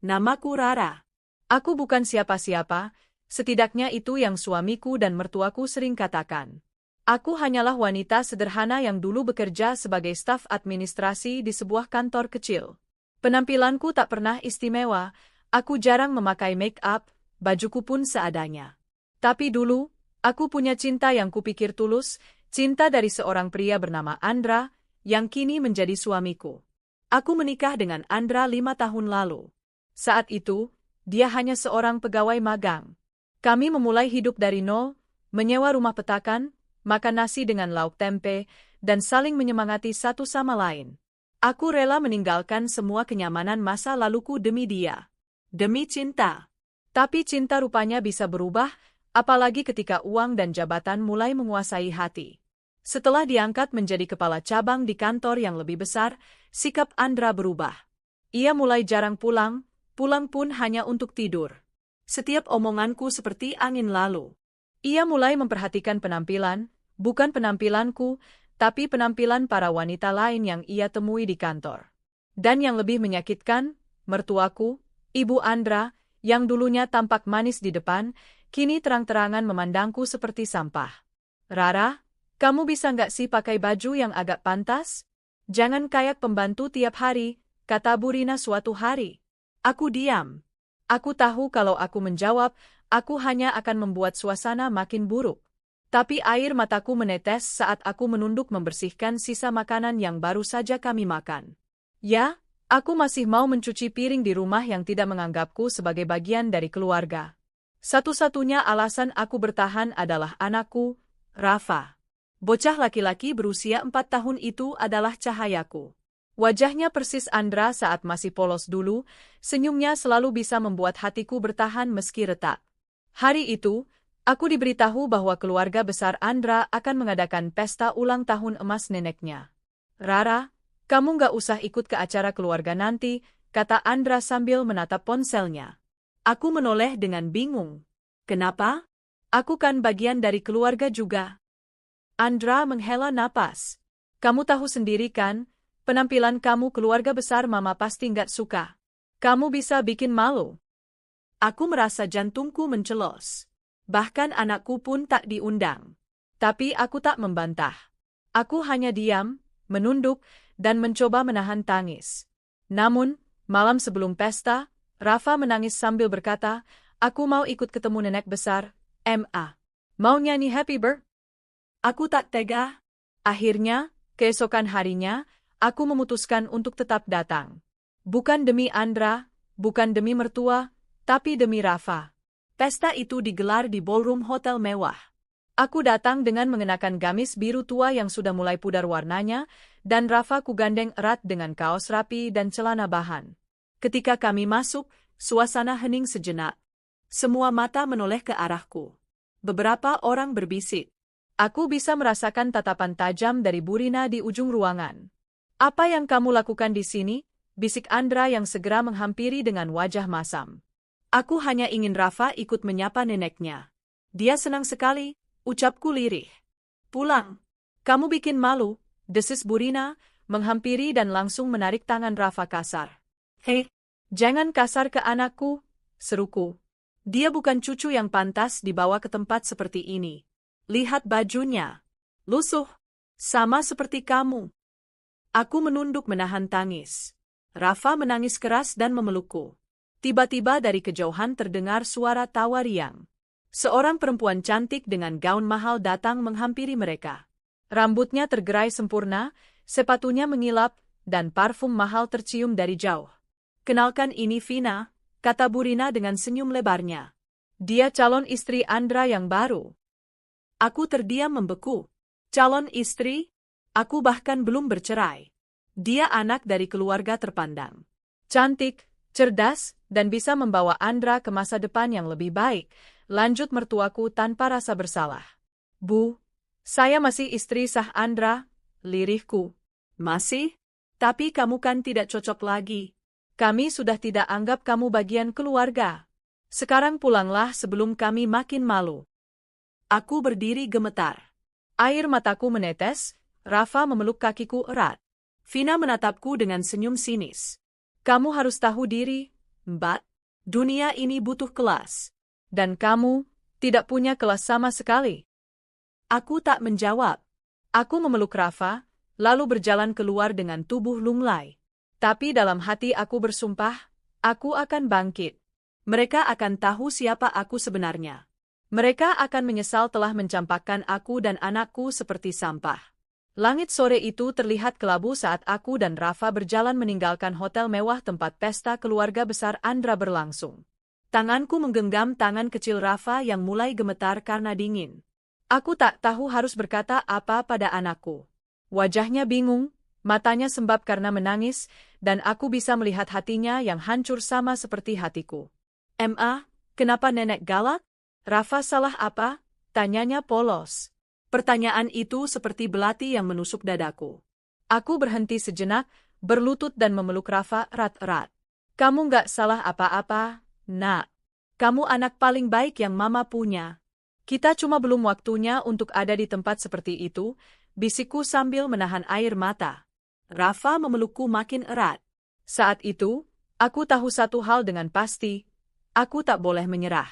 Namaku Rara. Aku bukan siapa-siapa, setidaknya itu yang suamiku dan mertuaku sering katakan. Aku hanyalah wanita sederhana yang dulu bekerja sebagai staf administrasi di sebuah kantor kecil. Penampilanku tak pernah istimewa, aku jarang memakai make-up, bajuku pun seadanya. Tapi dulu, aku punya cinta yang kupikir tulus, cinta dari seorang pria bernama Andra, yang kini menjadi suamiku. Aku menikah dengan Andra 5 tahun lalu. Saat itu, dia hanya seorang pegawai magang. Kami memulai hidup dari nol, menyewa rumah petakan, makan nasi dengan lauk tempe, dan saling menyemangati satu sama lain. Aku rela meninggalkan semua kenyamanan masa laluku demi dia. Demi cinta. Tapi cinta rupanya bisa berubah, apalagi ketika uang dan jabatan mulai menguasai hati. Setelah diangkat menjadi kepala cabang di kantor yang lebih besar, sikap Andra berubah. Ia mulai jarang pulang pun hanya untuk tidur. Setiap omonganku seperti angin lalu. Ia mulai memperhatikan penampilan, bukan penampilanku, tapi penampilan para wanita lain yang ia temui di kantor. Dan yang lebih menyakitkan, mertuaku, Ibu Andra, yang dulunya tampak manis di depan, kini terang-terangan memandangku seperti sampah. Rara, kamu bisa nggak sih pakai baju yang agak pantas? Jangan kayak pembantu tiap hari, kata Bu Rina suatu hari. Aku diam. Aku tahu kalau aku menjawab, aku hanya akan membuat suasana makin buruk. Tapi air mataku menetes saat aku menunduk membersihkan sisa makanan yang baru saja kami makan. Ya, aku masih mau mencuci piring di rumah yang tidak menganggapku sebagai bagian dari keluarga. Satu-satunya alasan aku bertahan adalah anakku, Rafa. Bocah laki-laki berusia 4 tahun itu adalah cahayaku. Wajahnya persis Andra saat masih polos dulu, senyumnya selalu bisa membuat hatiku bertahan meski retak. Hari itu, aku diberitahu bahwa keluarga besar Andra akan mengadakan pesta ulang tahun emas neneknya. Rara, kamu nggak usah ikut ke acara keluarga nanti, kata Andra sambil menatap ponselnya. Aku menoleh dengan bingung. Kenapa? Aku kan bagian dari keluarga juga. Andra menghela napas. Kamu tahu sendiri kan, penampilan kamu keluarga besar mama pasti nggak suka. Kamu bisa bikin malu. Aku merasa jantungku mencelos. Bahkan anakku pun tak diundang. Tapi aku tak membantah. Aku hanya diam, menunduk, dan mencoba menahan tangis. Namun, malam sebelum pesta, Rafa menangis sambil berkata, aku mau ikut ketemu nenek besar, Ma. Mau nyanyi Happy Birthday? Aku tak tega. Akhirnya, keesokan harinya, aku memutuskan untuk tetap datang. Bukan demi Andra, bukan demi mertua, tapi demi Rafa. Pesta itu digelar di ballroom hotel mewah. Aku datang dengan mengenakan gamis biru tua yang sudah mulai pudar warnanya, dan Rafa kugandeng erat dengan kaos rapi dan celana bahan. Ketika kami masuk, suasana hening sejenak. Semua mata menoleh ke arahku. Beberapa orang berbisik. Aku bisa merasakan tatapan tajam dari Bu Rina di ujung ruangan. Apa yang kamu lakukan di sini? Bisik Andra yang segera menghampiri dengan wajah masam. Aku hanya ingin Rafa ikut menyapa neneknya. Dia senang sekali, ucapku lirih. Pulang. Kamu bikin malu, desis Bu Rina, menghampiri dan langsung menarik tangan Rafa kasar. Hei, jangan kasar ke anakku, seruku. Dia bukan cucu yang pantas dibawa ke tempat seperti ini. Lihat bajunya. Lusuh. Sama seperti kamu. Aku menunduk menahan tangis. Rafa menangis keras dan memelukku. Tiba-tiba dari kejauhan terdengar suara tawa riang. Seorang perempuan cantik dengan gaun mahal datang menghampiri mereka. Rambutnya tergerai sempurna, sepatunya mengilap, dan parfum mahal tercium dari jauh. Kenalkan ini Vina, kata Bu Rina dengan senyum lebarnya. Dia calon istri Andra yang baru. Aku terdiam membeku. Calon istri? Aku bahkan belum bercerai. Dia anak dari keluarga terpandang. Cantik, cerdas, dan bisa membawa Andra ke masa depan yang lebih baik, lanjut mertuaku tanpa rasa bersalah. Bu, saya masih istri sah Andra, lirihku. Masih? Tapi kamu kan tidak cocok lagi. Kami sudah tidak anggap kamu bagian keluarga. Sekarang pulanglah sebelum kami makin malu. Aku berdiri gemetar. Air mataku menetes, Rafa memeluk kakiku erat. Vina menatapku dengan senyum sinis. Kamu harus tahu diri, Mbak, dunia ini butuh kelas. Dan kamu tidak punya kelas sama sekali. Aku tak menjawab. Aku memeluk Rafa, lalu berjalan keluar dengan tubuh lunglai. Tapi dalam hati aku bersumpah, aku akan bangkit. Mereka akan tahu siapa aku sebenarnya. Mereka akan menyesal telah mencampakkan aku dan anakku seperti sampah. Langit sore itu terlihat kelabu saat aku dan Rafa berjalan meninggalkan hotel mewah tempat pesta keluarga besar Andra berlangsung. Tanganku menggenggam tangan kecil Rafa yang mulai gemetar karena dingin. Aku tak tahu harus berkata apa pada anakku. Wajahnya bingung, matanya sembab karena menangis, dan aku bisa melihat hatinya yang hancur sama seperti hatiku. Kenapa nenek galak? Rafa salah apa? Tanyanya polos. Pertanyaan itu seperti belati yang menusuk dadaku. Aku berhenti sejenak, berlutut dan memeluk Rafa erat-erat. Kamu nggak salah apa-apa, Nak. Kamu anak paling baik yang Mama punya. Kita cuma belum waktunya untuk ada di tempat seperti itu, bisikku sambil menahan air mata. Rafa memelukku makin erat. Saat itu, aku tahu satu hal dengan pasti, aku tak boleh menyerah.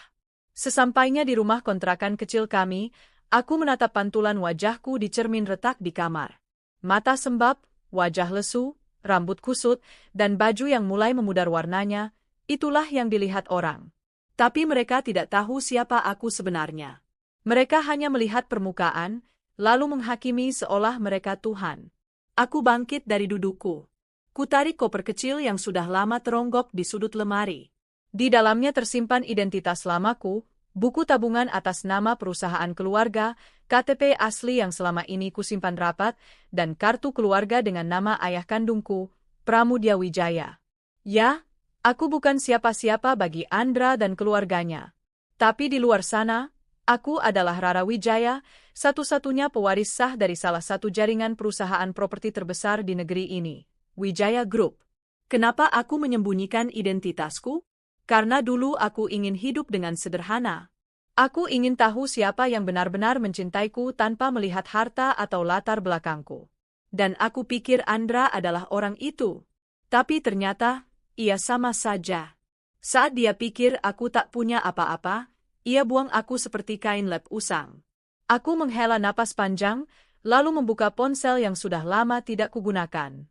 Sesampainya di rumah kontrakan kecil kami, aku menatap pantulan wajahku di cermin retak di kamar. Mata sembab, wajah lesu, rambut kusut, dan baju yang mulai memudar warnanya, itulah yang dilihat orang. Tapi mereka tidak tahu siapa aku sebenarnya. Mereka hanya melihat permukaan, lalu menghakimi seolah mereka Tuhan. Aku bangkit dari dudukku. Kutarik koper kecil yang sudah lama teronggok di sudut lemari. Di dalamnya tersimpan identitas lamaku, buku tabungan atas nama perusahaan keluarga, KTP asli yang selama ini kusimpan rapat, dan kartu keluarga dengan nama ayah kandungku, Pramudia Wijaya. Ya, aku bukan siapa-siapa bagi Andra dan keluarganya. Tapi di luar sana, aku adalah Rara Wijaya, satu-satunya pewaris sah dari salah satu jaringan perusahaan properti terbesar di negeri ini, Wijaya Group. Kenapa aku menyembunyikan identitasku? Karena dulu aku ingin hidup dengan sederhana. Aku ingin tahu siapa yang benar-benar mencintaiku tanpa melihat harta atau latar belakangku. Dan aku pikir Andra adalah orang itu. Tapi ternyata, ia sama saja. Saat dia pikir aku tak punya apa-apa, ia buang aku seperti kain lap usang. Aku menghela napas panjang, lalu membuka ponsel yang sudah lama tidak kugunakan.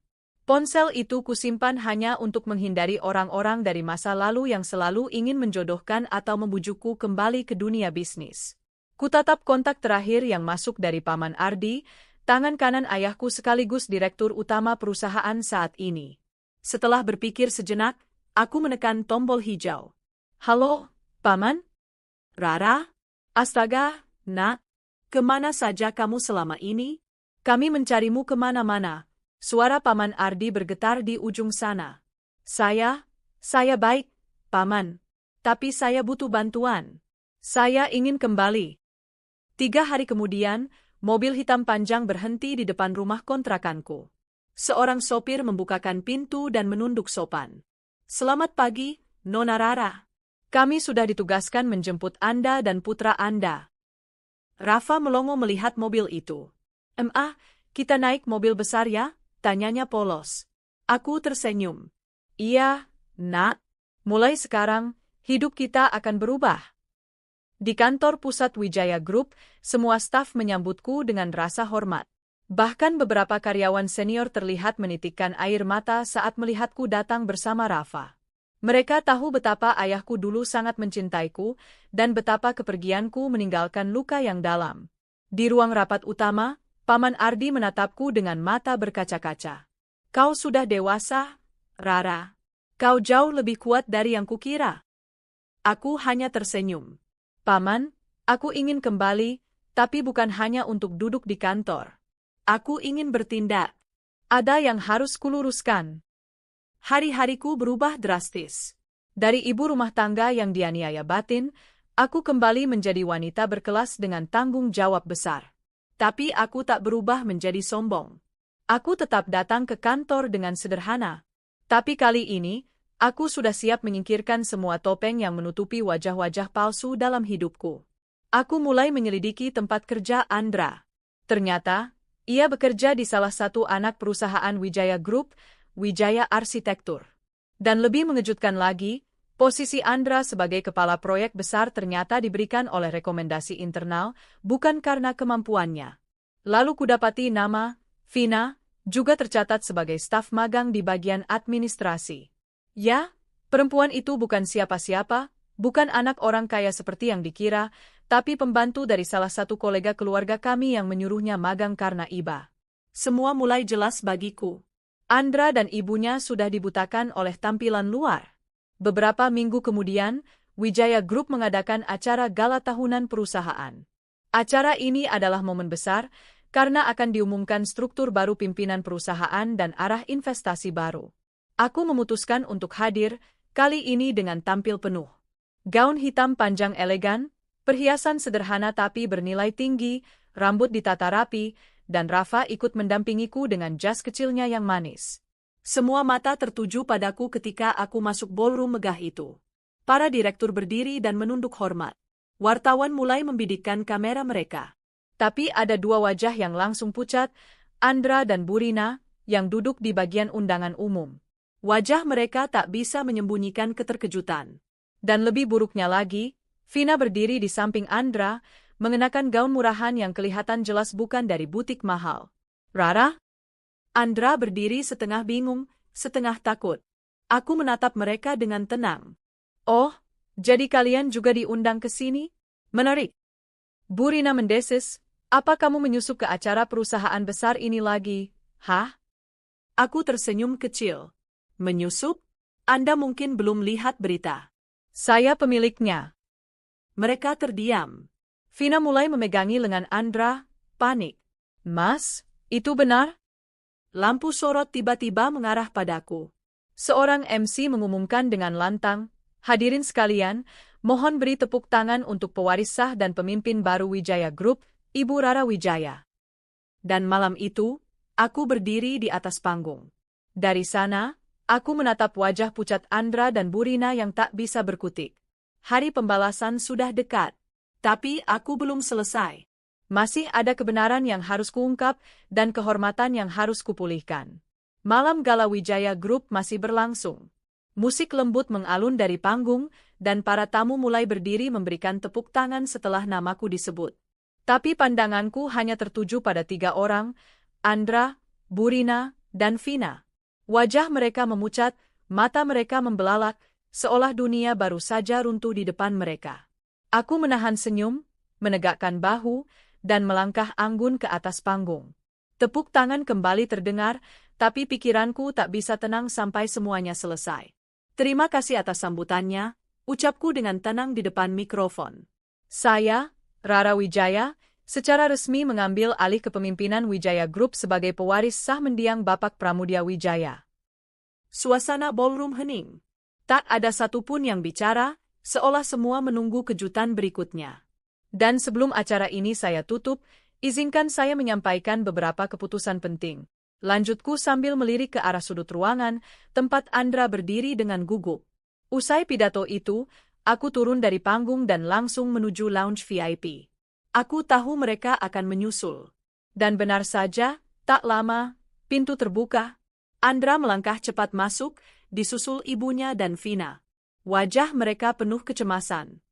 Ponsel itu kusimpan hanya untuk menghindari orang-orang dari masa lalu yang selalu ingin menjodohkan atau membujukku kembali ke dunia bisnis. Kutatap kontak terakhir yang masuk dari Paman Ardi, tangan kanan ayahku sekaligus direktur utama perusahaan saat ini. Setelah berpikir sejenak, aku menekan tombol hijau. Halo, Paman? Rara? Astaga, Nak. Kemana saja kamu selama ini? Kami mencarimu kemana-mana. Suara Paman Ardi bergetar di ujung sana. Saya baik, Paman. Tapi saya butuh bantuan. Saya ingin kembali. 3 hari kemudian, mobil hitam panjang berhenti di depan rumah kontrakanku. Seorang sopir membukakan pintu dan menunduk sopan. Selamat pagi, Nona Rara. Kami sudah ditugaskan menjemput Anda dan putra Anda. Rafa melongo melihat mobil itu. Kita naik mobil besar ya? Tanyanya polos. Aku tersenyum. Iya, Nak. Mulai sekarang, hidup kita akan berubah. Di kantor pusat Wijaya Group, semua staf menyambutku dengan rasa hormat. Bahkan beberapa karyawan senior terlihat menitikkan air mata saat melihatku datang bersama Rafa. Mereka tahu betapa ayahku dulu sangat mencintaiku, dan betapa kepergianku meninggalkan luka yang dalam. Di ruang rapat utama, Paman Ardi menatapku dengan mata berkaca-kaca. Kau sudah dewasa, Rara. Kau jauh lebih kuat dari yang kukira. Aku hanya tersenyum. Paman, aku ingin kembali, tapi bukan hanya untuk duduk di kantor. Aku ingin bertindak. Ada yang harus kuluruskan. Hari-hariku berubah drastis. Dari ibu rumah tangga yang dianiaya batin, aku kembali menjadi wanita berkelas dengan tanggung jawab besar. Tapi aku tak berubah menjadi sombong. Aku tetap datang ke kantor dengan sederhana. Tapi kali ini, aku sudah siap menyingkirkan semua topeng yang menutupi wajah-wajah palsu dalam hidupku. Aku mulai menyelidiki tempat kerja Andra. Ternyata, ia bekerja di salah satu anak perusahaan Wijaya Group, Wijaya Arsitektur. Dan lebih mengejutkan lagi, Posisi Andra sebagai kepala proyek besar ternyata diberikan oleh rekomendasi internal, bukan karena kemampuannya. Lalu kudapati nama, Vina, juga tercatat sebagai staf magang di bagian administrasi. Ya, perempuan itu bukan siapa-siapa, bukan anak orang kaya seperti yang dikira, tapi pembantu dari salah satu kolega keluarga kami yang menyuruhnya magang karena iba. Semua mulai jelas bagiku. Andra dan ibunya sudah dibutakan oleh tampilan luar. Beberapa minggu kemudian, Wijaya Group mengadakan acara gala tahunan perusahaan. Acara ini adalah momen besar, karena akan diumumkan struktur baru pimpinan perusahaan dan arah investasi baru. Aku memutuskan untuk hadir, kali ini dengan tampil penuh. Gaun hitam panjang elegan, perhiasan sederhana tapi bernilai tinggi, rambut ditata rapi, dan Rafa ikut mendampingiku dengan jas kecilnya yang manis. Semua mata tertuju padaku ketika aku masuk ballroom megah itu. Para direktur berdiri dan menunduk hormat. Wartawan mulai membidikkan kamera mereka. Tapi ada dua wajah yang langsung pucat, Andra dan Burina, yang duduk di bagian undangan umum. Wajah mereka tak bisa menyembunyikan keterkejutan. Dan lebih buruknya lagi, Vina berdiri di samping Andra, mengenakan gaun murahan yang kelihatan jelas bukan dari butik mahal. Rara? Andra berdiri setengah bingung, setengah takut. Aku menatap mereka dengan tenang. Oh, jadi kalian juga diundang ke sini? Menarik. Burina mendesis, apa kamu menyusup ke acara perusahaan besar ini lagi, hah? Aku tersenyum kecil. Menyusup? Anda mungkin belum lihat berita. Saya pemiliknya. Mereka terdiam. Vina mulai memegangi lengan Andra, panik. Mas, itu benar? Lampu sorot tiba-tiba mengarah padaku. Seorang MC mengumumkan dengan lantang, hadirin sekalian, mohon beri tepuk tangan untuk pewaris sah dan pemimpin baru Wijaya Group, Ibu Rara Wijaya. Dan malam itu, aku berdiri di atas panggung. Dari sana, aku menatap wajah pucat Andra dan Burina yang tak bisa berkutik. Hari pembalasan sudah dekat. Tapi aku belum selesai. Masih ada kebenaran yang harus kuungkap dan kehormatan yang harus kupulihkan. Malam gala Wijaya Group masih berlangsung. Musik lembut mengalun dari panggung, dan para tamu mulai berdiri memberikan tepuk tangan setelah namaku disebut. Tapi pandanganku hanya tertuju pada 3 orang, Andra, Burina, dan Vina. Wajah mereka memucat, mata mereka membelalak, seolah dunia baru saja runtuh di depan mereka. Aku menahan senyum, menegakkan bahu, dan melangkah anggun ke atas panggung. Tepuk tangan kembali terdengar, tapi pikiranku tak bisa tenang sampai semuanya selesai. Terima kasih atas sambutannya, ucapku dengan tenang di depan mikrofon. Saya, Rara Wijaya, secara resmi mengambil alih kepemimpinan Wijaya Group sebagai pewaris sah mendiang Bapak Pramudia Wijaya. Suasana ballroom hening. Tak ada satupun yang bicara, seolah semua menunggu kejutan berikutnya. Dan sebelum acara ini saya tutup, izinkan saya menyampaikan beberapa keputusan penting. Lanjutku sambil melirik ke arah sudut ruangan, tempat Andra berdiri dengan gugup. Usai pidato itu, aku turun dari panggung dan langsung menuju lounge VIP. Aku tahu mereka akan menyusul. Dan benar saja, tak lama, pintu terbuka. Andra melangkah cepat masuk, disusul ibunya dan Vina. Wajah mereka penuh kecemasan.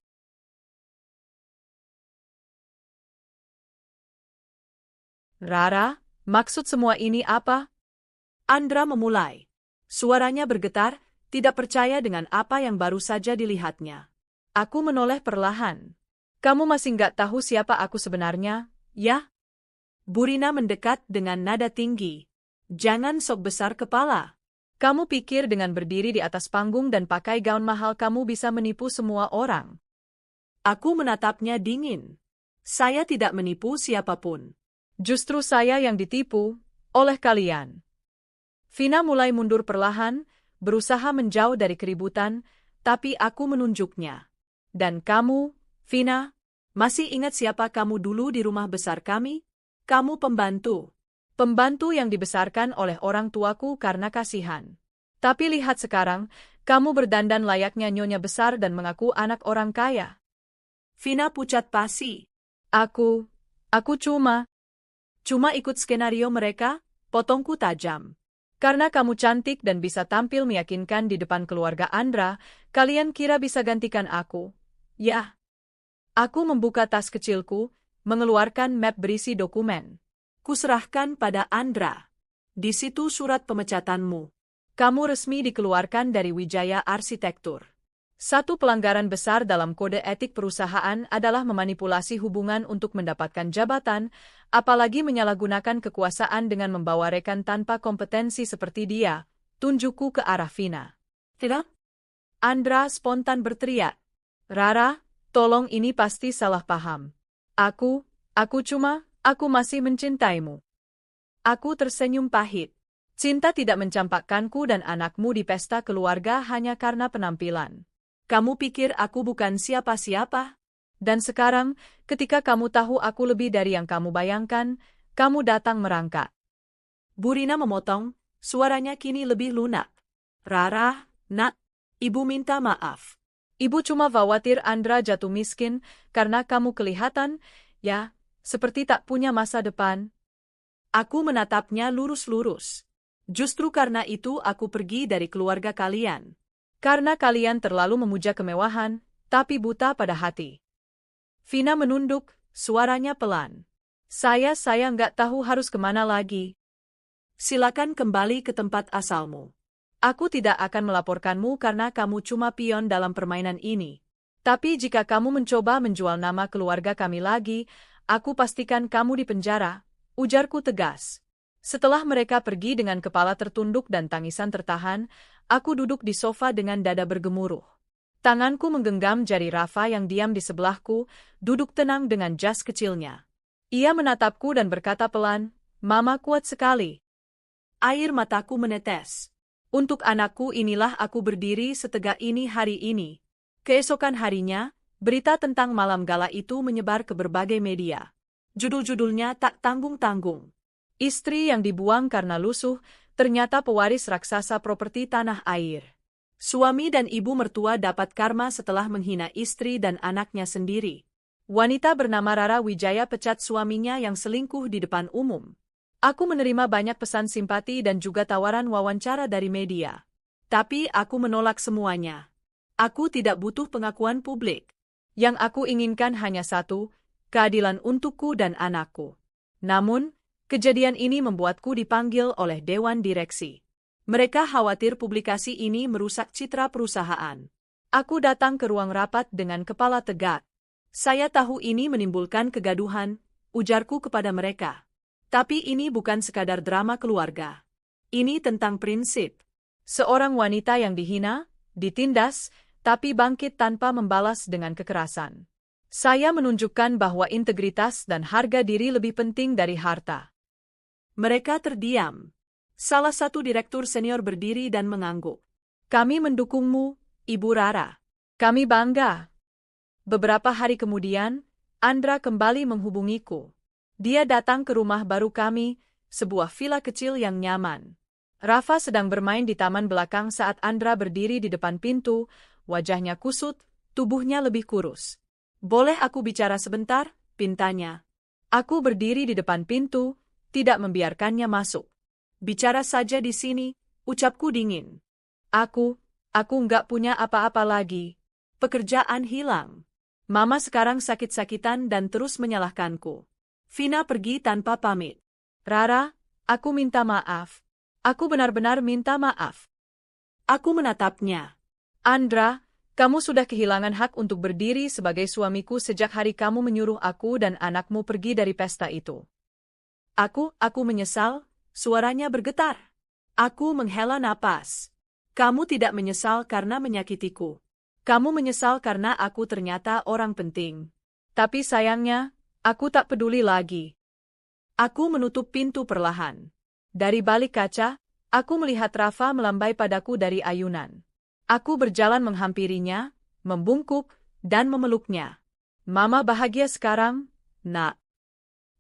Rara, maksud semua ini apa? Andra memulai. Suaranya bergetar, tidak percaya dengan apa yang baru saja dilihatnya. Aku menoleh perlahan. Kamu masih nggak tahu siapa aku sebenarnya, ya? Burina mendekat dengan nada tinggi. Jangan sok besar kepala. Kamu pikir dengan berdiri di atas panggung dan pakai gaun mahal kamu bisa menipu semua orang? Aku menatapnya dingin. Saya tidak menipu siapapun. Justru saya yang ditipu oleh kalian. Vina mulai mundur perlahan, berusaha menjauh dari keributan, tapi aku menunjuknya. Dan kamu, Vina, masih ingat siapa kamu dulu di rumah besar kami? Kamu pembantu. Pembantu yang dibesarkan oleh orang tuaku karena kasihan. Tapi lihat sekarang, kamu berdandan layaknya nyonya besar dan mengaku anak orang kaya. Vina pucat pasi. Aku cuma ikut skenario mereka, potongku tajam. Karena kamu cantik dan bisa tampil meyakinkan di depan keluarga Andra, kalian kira bisa gantikan aku? Ya. Aku membuka tas kecilku, mengeluarkan map berisi dokumen. Kuserahkan pada Andra. Di situ surat pemecatanmu. Kamu resmi dikeluarkan dari Wijaya Arsitektur. Satu pelanggaran besar dalam kode etik perusahaan adalah memanipulasi hubungan untuk mendapatkan jabatan, apalagi menyalahgunakan kekuasaan dengan membawa rekan tanpa kompetensi seperti dia. Tunjukku ke arah Vina. Tidak? Andra spontan berteriak. Rara, tolong, ini pasti salah paham. Aku masih mencintaimu. Aku tersenyum pahit. Cinta tidak mencampakkanku dan anakmu di pesta keluarga hanya karena penampilan. Kamu pikir aku bukan siapa-siapa? Dan sekarang, ketika kamu tahu aku lebih dari yang kamu bayangkan, kamu datang merangkak. Burina memotong, suaranya kini lebih lunak. Rara, nak, ibu minta maaf. Ibu cuma khawatir Andra jatuh miskin karena kamu kelihatan, ya, seperti tak punya masa depan. Aku menatapnya lurus-lurus. Justru karena itu aku pergi dari keluarga kalian. Karena kalian terlalu memuja kemewahan, tapi buta pada hati. Vina menunduk, suaranya pelan. Saya nggak tahu harus kemana lagi. Silakan kembali ke tempat asalmu. Aku tidak akan melaporkanmu karena kamu cuma pion dalam permainan ini. Tapi jika kamu mencoba menjual nama keluarga kami lagi, aku pastikan kamu dipenjara, ujarku tegas. Setelah mereka pergi dengan kepala tertunduk dan tangisan tertahan, aku duduk di sofa dengan dada bergemuruh. Tanganku menggenggam jari Rafa yang diam di sebelahku, duduk tenang dengan jas kecilnya. Ia menatapku dan berkata pelan, "Mama kuat sekali." Air mataku menetes. Untuk anakku inilah aku berdiri setegak ini hari ini. Keesokan harinya, berita tentang malam gala itu menyebar ke berbagai media. Judul-judulnya tak tanggung-tanggung. Istri yang dibuang karena lusuh, ternyata pewaris raksasa properti tanah air. Suami dan ibu mertua dapat karma setelah menghina istri dan anaknya sendiri. Wanita bernama Rara Wijaya pecat suaminya yang selingkuh di depan umum. Aku menerima banyak pesan simpati dan juga tawaran wawancara dari media. Tapi aku menolak semuanya. Aku tidak butuh pengakuan publik. Yang aku inginkan hanya satu, keadilan untukku dan anakku. Namun, kejadian ini membuatku dipanggil oleh Dewan Direksi. Mereka khawatir publikasi ini merusak citra perusahaan. Aku datang ke ruang rapat dengan kepala tegak. Saya tahu ini menimbulkan kegaduhan, ujarku kepada mereka. Tapi ini bukan sekadar drama keluarga. Ini tentang prinsip. Seorang wanita yang dihina, ditindas, tapi bangkit tanpa membalas dengan kekerasan. Saya menunjukkan bahwa integritas dan harga diri lebih penting dari harta. Mereka terdiam. Salah satu direktur senior berdiri dan mengangguk. Kami mendukungmu, Ibu Rara. Kami bangga. Beberapa hari kemudian, Andra kembali menghubungiku. Dia datang ke rumah baru kami, sebuah villa kecil yang nyaman. Rafa sedang bermain di taman belakang saat Andra berdiri di depan pintu, wajahnya kusut, tubuhnya lebih kurus. Boleh aku bicara sebentar? Pintanya. Aku berdiri di depan pintu, tidak membiarkannya masuk. Bicara saja di sini, ucapku dingin. Aku nggak punya apa-apa lagi. Pekerjaan hilang. Mama sekarang sakit-sakitan dan terus menyalahkanku. Vina pergi tanpa pamit. Rara, aku minta maaf. Aku benar-benar minta maaf. Aku menatapnya. Andra, kamu sudah kehilangan hak untuk berdiri sebagai suamiku sejak hari kamu menyuruh aku dan anakmu pergi dari pesta itu. Aku menyesal, suaranya bergetar. Aku menghela napas. Kamu tidak menyesal karena menyakitiku. Kamu menyesal karena aku ternyata orang penting. Tapi sayangnya, aku tak peduli lagi. Aku menutup pintu perlahan. Dari balik kaca, aku melihat Rafa melambai padaku dari ayunan. Aku berjalan menghampirinya, membungkuk, dan memeluknya. Mama bahagia sekarang, nak.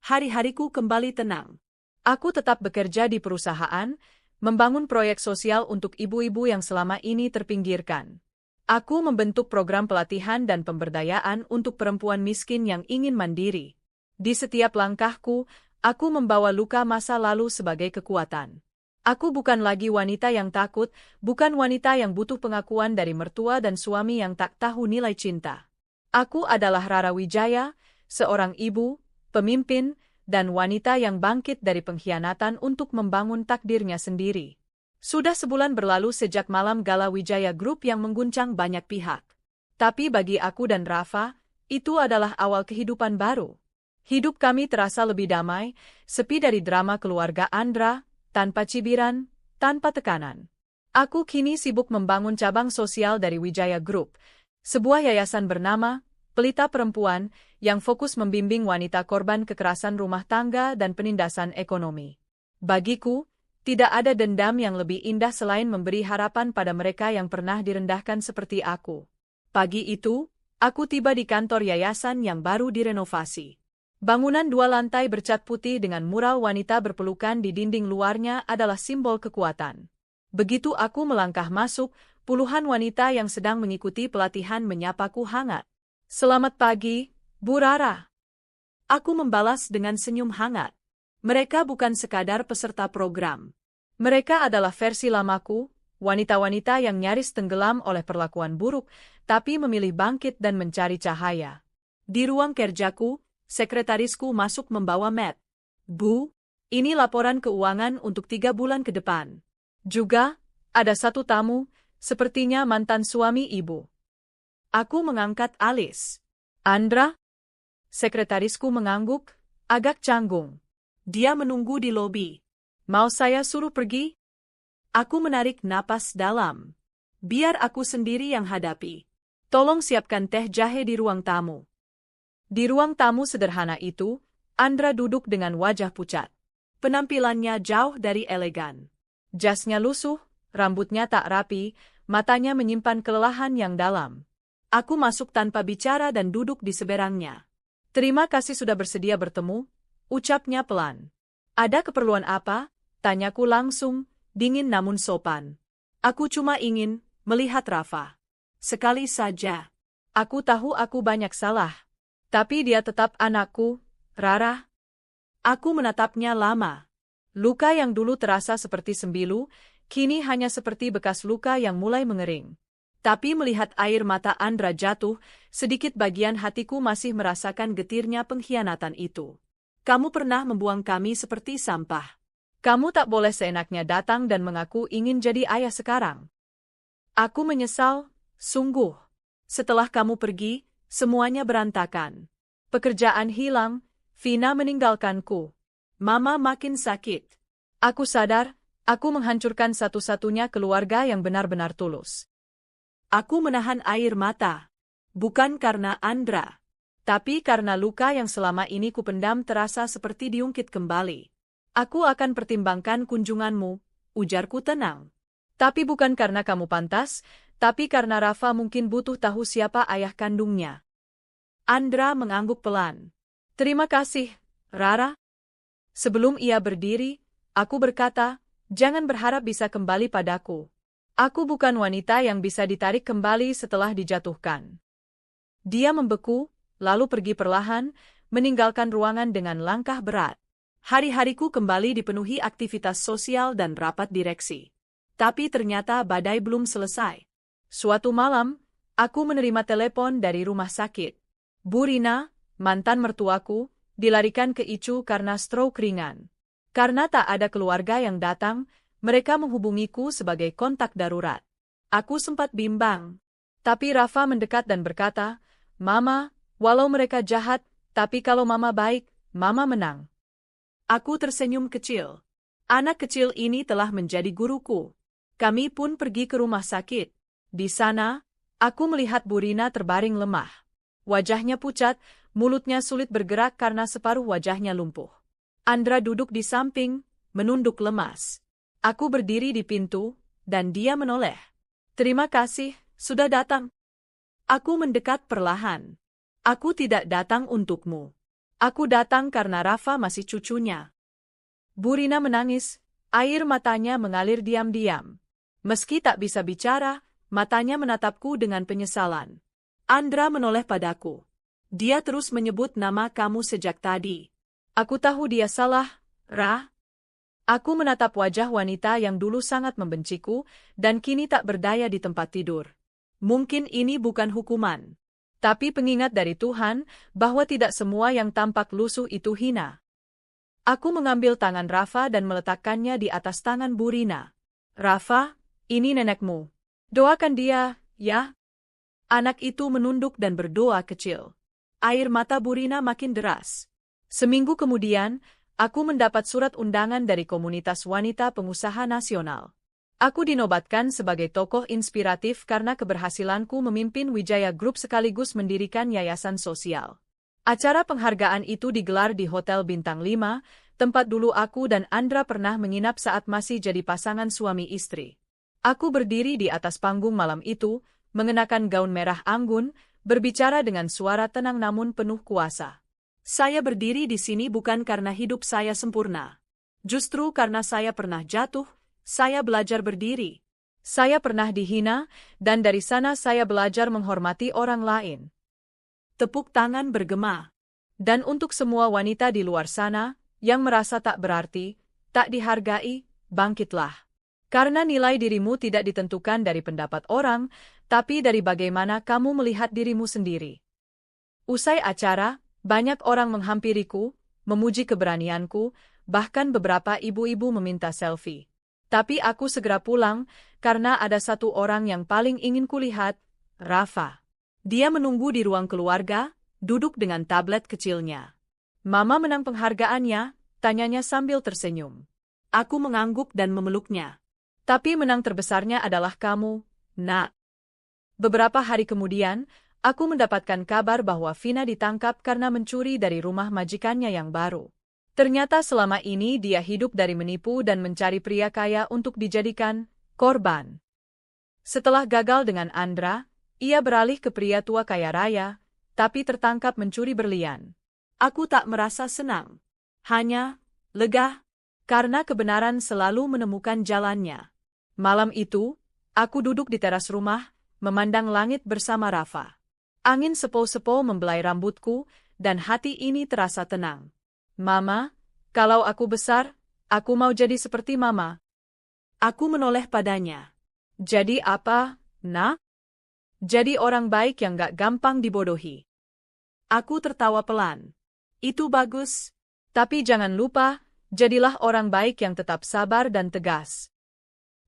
Hari-hariku kembali tenang. Aku tetap bekerja di perusahaan, membangun proyek sosial untuk ibu-ibu yang selama ini terpinggirkan. Aku membentuk program pelatihan dan pemberdayaan untuk perempuan miskin yang ingin mandiri. Di setiap langkahku, aku membawa luka masa lalu sebagai kekuatan. Aku bukan lagi wanita yang takut, bukan wanita yang butuh pengakuan dari mertua dan suami yang tak tahu nilai cinta. Aku adalah Rara Wijaya, seorang ibu, pemimpin, dan wanita yang bangkit dari pengkhianatan untuk membangun takdirnya sendiri. Sudah sebulan berlalu sejak malam gala Wijaya Group yang mengguncang banyak pihak. Tapi bagi aku dan Rafa, itu adalah awal kehidupan baru. Hidup kami terasa lebih damai, sepi dari drama keluarga Andra, tanpa cibiran, tanpa tekanan. Aku kini sibuk membangun cabang sosial dari Wijaya Group, sebuah yayasan bernama Pelita Perempuan yang fokus membimbing wanita korban kekerasan rumah tangga dan penindasan ekonomi. Bagiku, tidak ada dendam yang lebih indah selain memberi harapan pada mereka yang pernah direndahkan seperti aku. Pagi itu, aku tiba di kantor yayasan yang baru direnovasi. Bangunan 2 lantai bercat putih dengan mural wanita berpelukan di dinding luarnya adalah simbol kekuatan. Begitu aku melangkah masuk, puluhan wanita yang sedang mengikuti pelatihan menyapaku hangat. "Selamat pagi, Bu Rara." Aku membalas dengan senyum hangat. Mereka bukan sekadar peserta program. Mereka adalah versi lamaku, wanita-wanita yang nyaris tenggelam oleh perlakuan buruk, tapi memilih bangkit dan mencari cahaya. Di ruang kerjaku, sekretarisku masuk membawa mat. "Bu, ini laporan keuangan untuk 3 bulan ke depan. Juga, ada satu tamu, sepertinya mantan suami Ibu." Aku mengangkat alis. "Andra?" Sekretarisku mengangguk, agak canggung. "Dia menunggu di lobi. Mau saya suruh pergi?" Aku menarik napas dalam. "Biar aku sendiri yang hadapi. Tolong siapkan teh jahe di ruang tamu." Di ruang tamu sederhana itu, Andra duduk dengan wajah pucat. Penampilannya jauh dari elegan. Jasnya lusuh, rambutnya tak rapi, matanya menyimpan kelelahan yang dalam. Aku masuk tanpa bicara dan duduk di seberangnya. "Terima kasih sudah bersedia bertemu," ucapnya pelan. "Ada keperluan apa?" tanyaku langsung, dingin namun sopan. "Aku cuma ingin melihat Rafa. Sekali saja. Aku tahu aku banyak salah. Tapi dia tetap anakku, Rara." Aku menatapnya lama. Luka yang dulu terasa seperti sembilu, kini hanya seperti bekas luka yang mulai mengering. Tapi melihat air mata Andra jatuh, sedikit bagian hatiku masih merasakan getirnya pengkhianatan itu. "Kamu pernah membuang kami seperti sampah. Kamu tak boleh seenaknya datang dan mengaku ingin jadi ayah sekarang." Aku menyesal, sungguh. Setelah kamu pergi, semuanya berantakan. Pekerjaan hilang, Vina meninggalkanku. Mama makin sakit. Aku sadar, aku menghancurkan satu-satunya keluarga yang benar-benar tulus. Aku menahan air mata. Bukan karena Andra, tapi karena luka yang selama ini kupendam terasa seperti diungkit kembali. "Aku akan pertimbangkan kunjunganmu," ujarku tenang. "Tapi bukan karena kamu pantas, tapi karena Rafa mungkin butuh tahu siapa ayah kandungnya." Andra mengangguk pelan. "Terima kasih, Rara." Sebelum ia berdiri, aku berkata, "Jangan berharap bisa kembali padaku. Aku bukan wanita yang bisa ditarik kembali setelah dijatuhkan." Dia membeku, lalu pergi perlahan, meninggalkan ruangan dengan langkah berat. Hari-hariku kembali dipenuhi aktivitas sosial dan rapat direksi. Tapi ternyata badai belum selesai. Suatu malam, aku menerima telepon dari rumah sakit. Bu Rina, mantan mertuaku, dilarikan ke ICU karena stroke ringan. Karena tak ada keluarga yang datang, mereka menghubungiku sebagai kontak darurat. Aku sempat bimbang. Tapi Rafa mendekat dan berkata, "Mama, walau mereka jahat, tapi kalau Mama baik, Mama menang." Aku tersenyum kecil. Anak kecil ini telah menjadi guruku. Kami pun pergi ke rumah sakit. Di sana, aku melihat Bu Rina terbaring lemah. Wajahnya pucat, mulutnya sulit bergerak karena separuh wajahnya lumpuh. Andra duduk di samping, menunduk lemas. Aku berdiri di pintu, dan dia menoleh. "Terima kasih, sudah datang." Aku mendekat perlahan. "Aku tidak datang untukmu. Aku datang karena Rafa masih cucunya." Bu Rina menangis, air matanya mengalir diam-diam. Meski tak bisa bicara, matanya menatapku dengan penyesalan. Andra menoleh padaku. "Dia terus menyebut nama kamu sejak tadi." "Aku tahu dia salah, Ra." Aku menatap wajah wanita yang dulu sangat membenciku, dan kini tak berdaya di tempat tidur. Mungkin ini bukan hukuman. Tapi pengingat dari Tuhan, bahwa tidak semua yang tampak lusuh itu hina. Aku mengambil tangan Rafa dan meletakkannya di atas tangan Burina. Rafa, ini nenekmu. Doakan dia, ya. Anak itu menunduk dan berdoa kecil. Air mata Burina makin deras. Seminggu kemudian, aku mendapat surat undangan dari komunitas wanita pengusaha nasional. Aku dinobatkan sebagai tokoh inspiratif karena keberhasilanku memimpin Wijaya Group sekaligus mendirikan yayasan sosial. Acara penghargaan itu digelar di Hotel Bintang 5, tempat dulu aku dan Andra pernah menginap saat masih jadi pasangan suami istri. Aku berdiri di atas panggung malam itu, mengenakan gaun merah anggun, berbicara dengan suara tenang namun penuh kuasa. Saya berdiri di sini bukan karena hidup saya sempurna. Justru karena saya pernah jatuh, saya belajar berdiri. Saya pernah dihina, dan dari sana saya belajar menghormati orang lain. Tepuk tangan bergema. Dan untuk semua wanita di luar sana, yang merasa tak berarti, tak dihargai, bangkitlah. Karena nilai dirimu tidak ditentukan dari pendapat orang, tapi dari bagaimana kamu melihat dirimu sendiri. Usai acara, banyak orang menghampiriku, memuji keberanianku, bahkan beberapa ibu-ibu meminta selfie. Tapi aku segera pulang, karena ada satu orang yang paling ingin kulihat, Rafa. Dia menunggu di ruang keluarga, duduk dengan tablet kecilnya. Mama menang penghargaannya, tanyanya sambil tersenyum. Aku mengangguk dan memeluknya. Tapi menang terbesarnya adalah kamu, Nak. Beberapa hari kemudian, aku mendapatkan kabar bahwa Vina ditangkap karena mencuri dari rumah majikannya yang baru. Ternyata selama ini dia hidup dari menipu dan mencari pria kaya untuk dijadikan korban. Setelah gagal dengan Andra, ia beralih ke pria tua kaya raya, tapi tertangkap mencuri berlian. Aku tak merasa senang. Hanya lega, karena kebenaran selalu menemukan jalannya. Malam itu, aku duduk di teras rumah, memandang langit bersama Rafa. Angin sepo-sepo membelai rambutku, dan hati ini terasa tenang. Mama, kalau aku besar, aku mau jadi seperti Mama. Aku menoleh padanya. Jadi apa, Nak? Jadi orang baik yang gak gampang dibodohi. Aku tertawa pelan. Itu bagus. Tapi jangan lupa, jadilah orang baik yang tetap sabar dan tegas.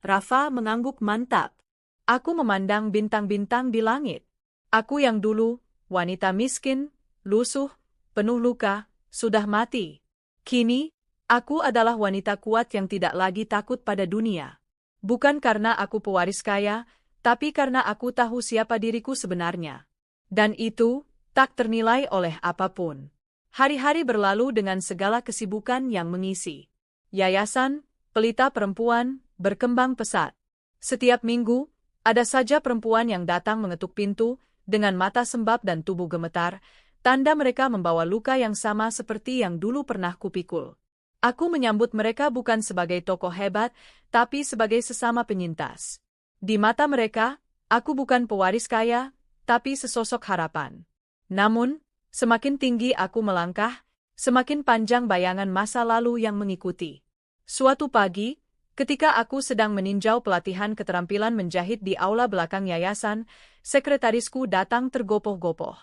Rafa mengangguk mantap. Aku memandang bintang-bintang di langit. Aku yang dulu, wanita miskin, lusuh, penuh luka, sudah mati. Kini, aku adalah wanita kuat yang tidak lagi takut pada dunia. Bukan karena aku pewaris kaya, tapi karena aku tahu siapa diriku sebenarnya. Dan itu, tak ternilai oleh apapun. Hari-hari berlalu dengan segala kesibukan yang mengisi. Yayasan, pelita perempuan, berkembang pesat. Setiap minggu, ada saja perempuan yang datang mengetuk pintu, dengan mata sembab dan tubuh gemetar, tanda mereka membawa luka yang sama seperti yang dulu pernah kupikul. Aku menyambut mereka bukan sebagai tokoh hebat, tapi sebagai sesama penyintas. Di mata mereka, aku bukan pewaris kaya, tapi sesosok harapan. Namun, semakin tinggi aku melangkah, semakin panjang bayangan masa lalu yang mengikuti. Suatu pagi, ketika aku sedang meninjau pelatihan keterampilan menjahit di aula belakang yayasan, sekretarisku datang tergopoh-gopoh.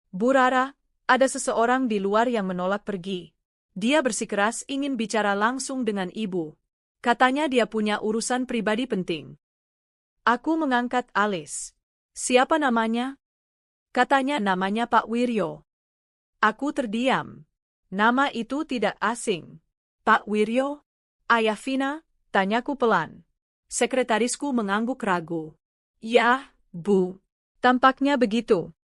Bu Rara, ada seseorang di luar yang menolak pergi. Dia bersikeras ingin bicara langsung dengan ibu. Katanya dia punya urusan pribadi penting. Aku mengangkat alis. Siapa namanya? Katanya namanya Pak Wiryo. Aku terdiam. Nama itu tidak asing. Pak Wiryo? Ayah Vina? Tanyaku pelan. Sekretarisku mengangguk ragu. Ya, Bu. Tampaknya begitu.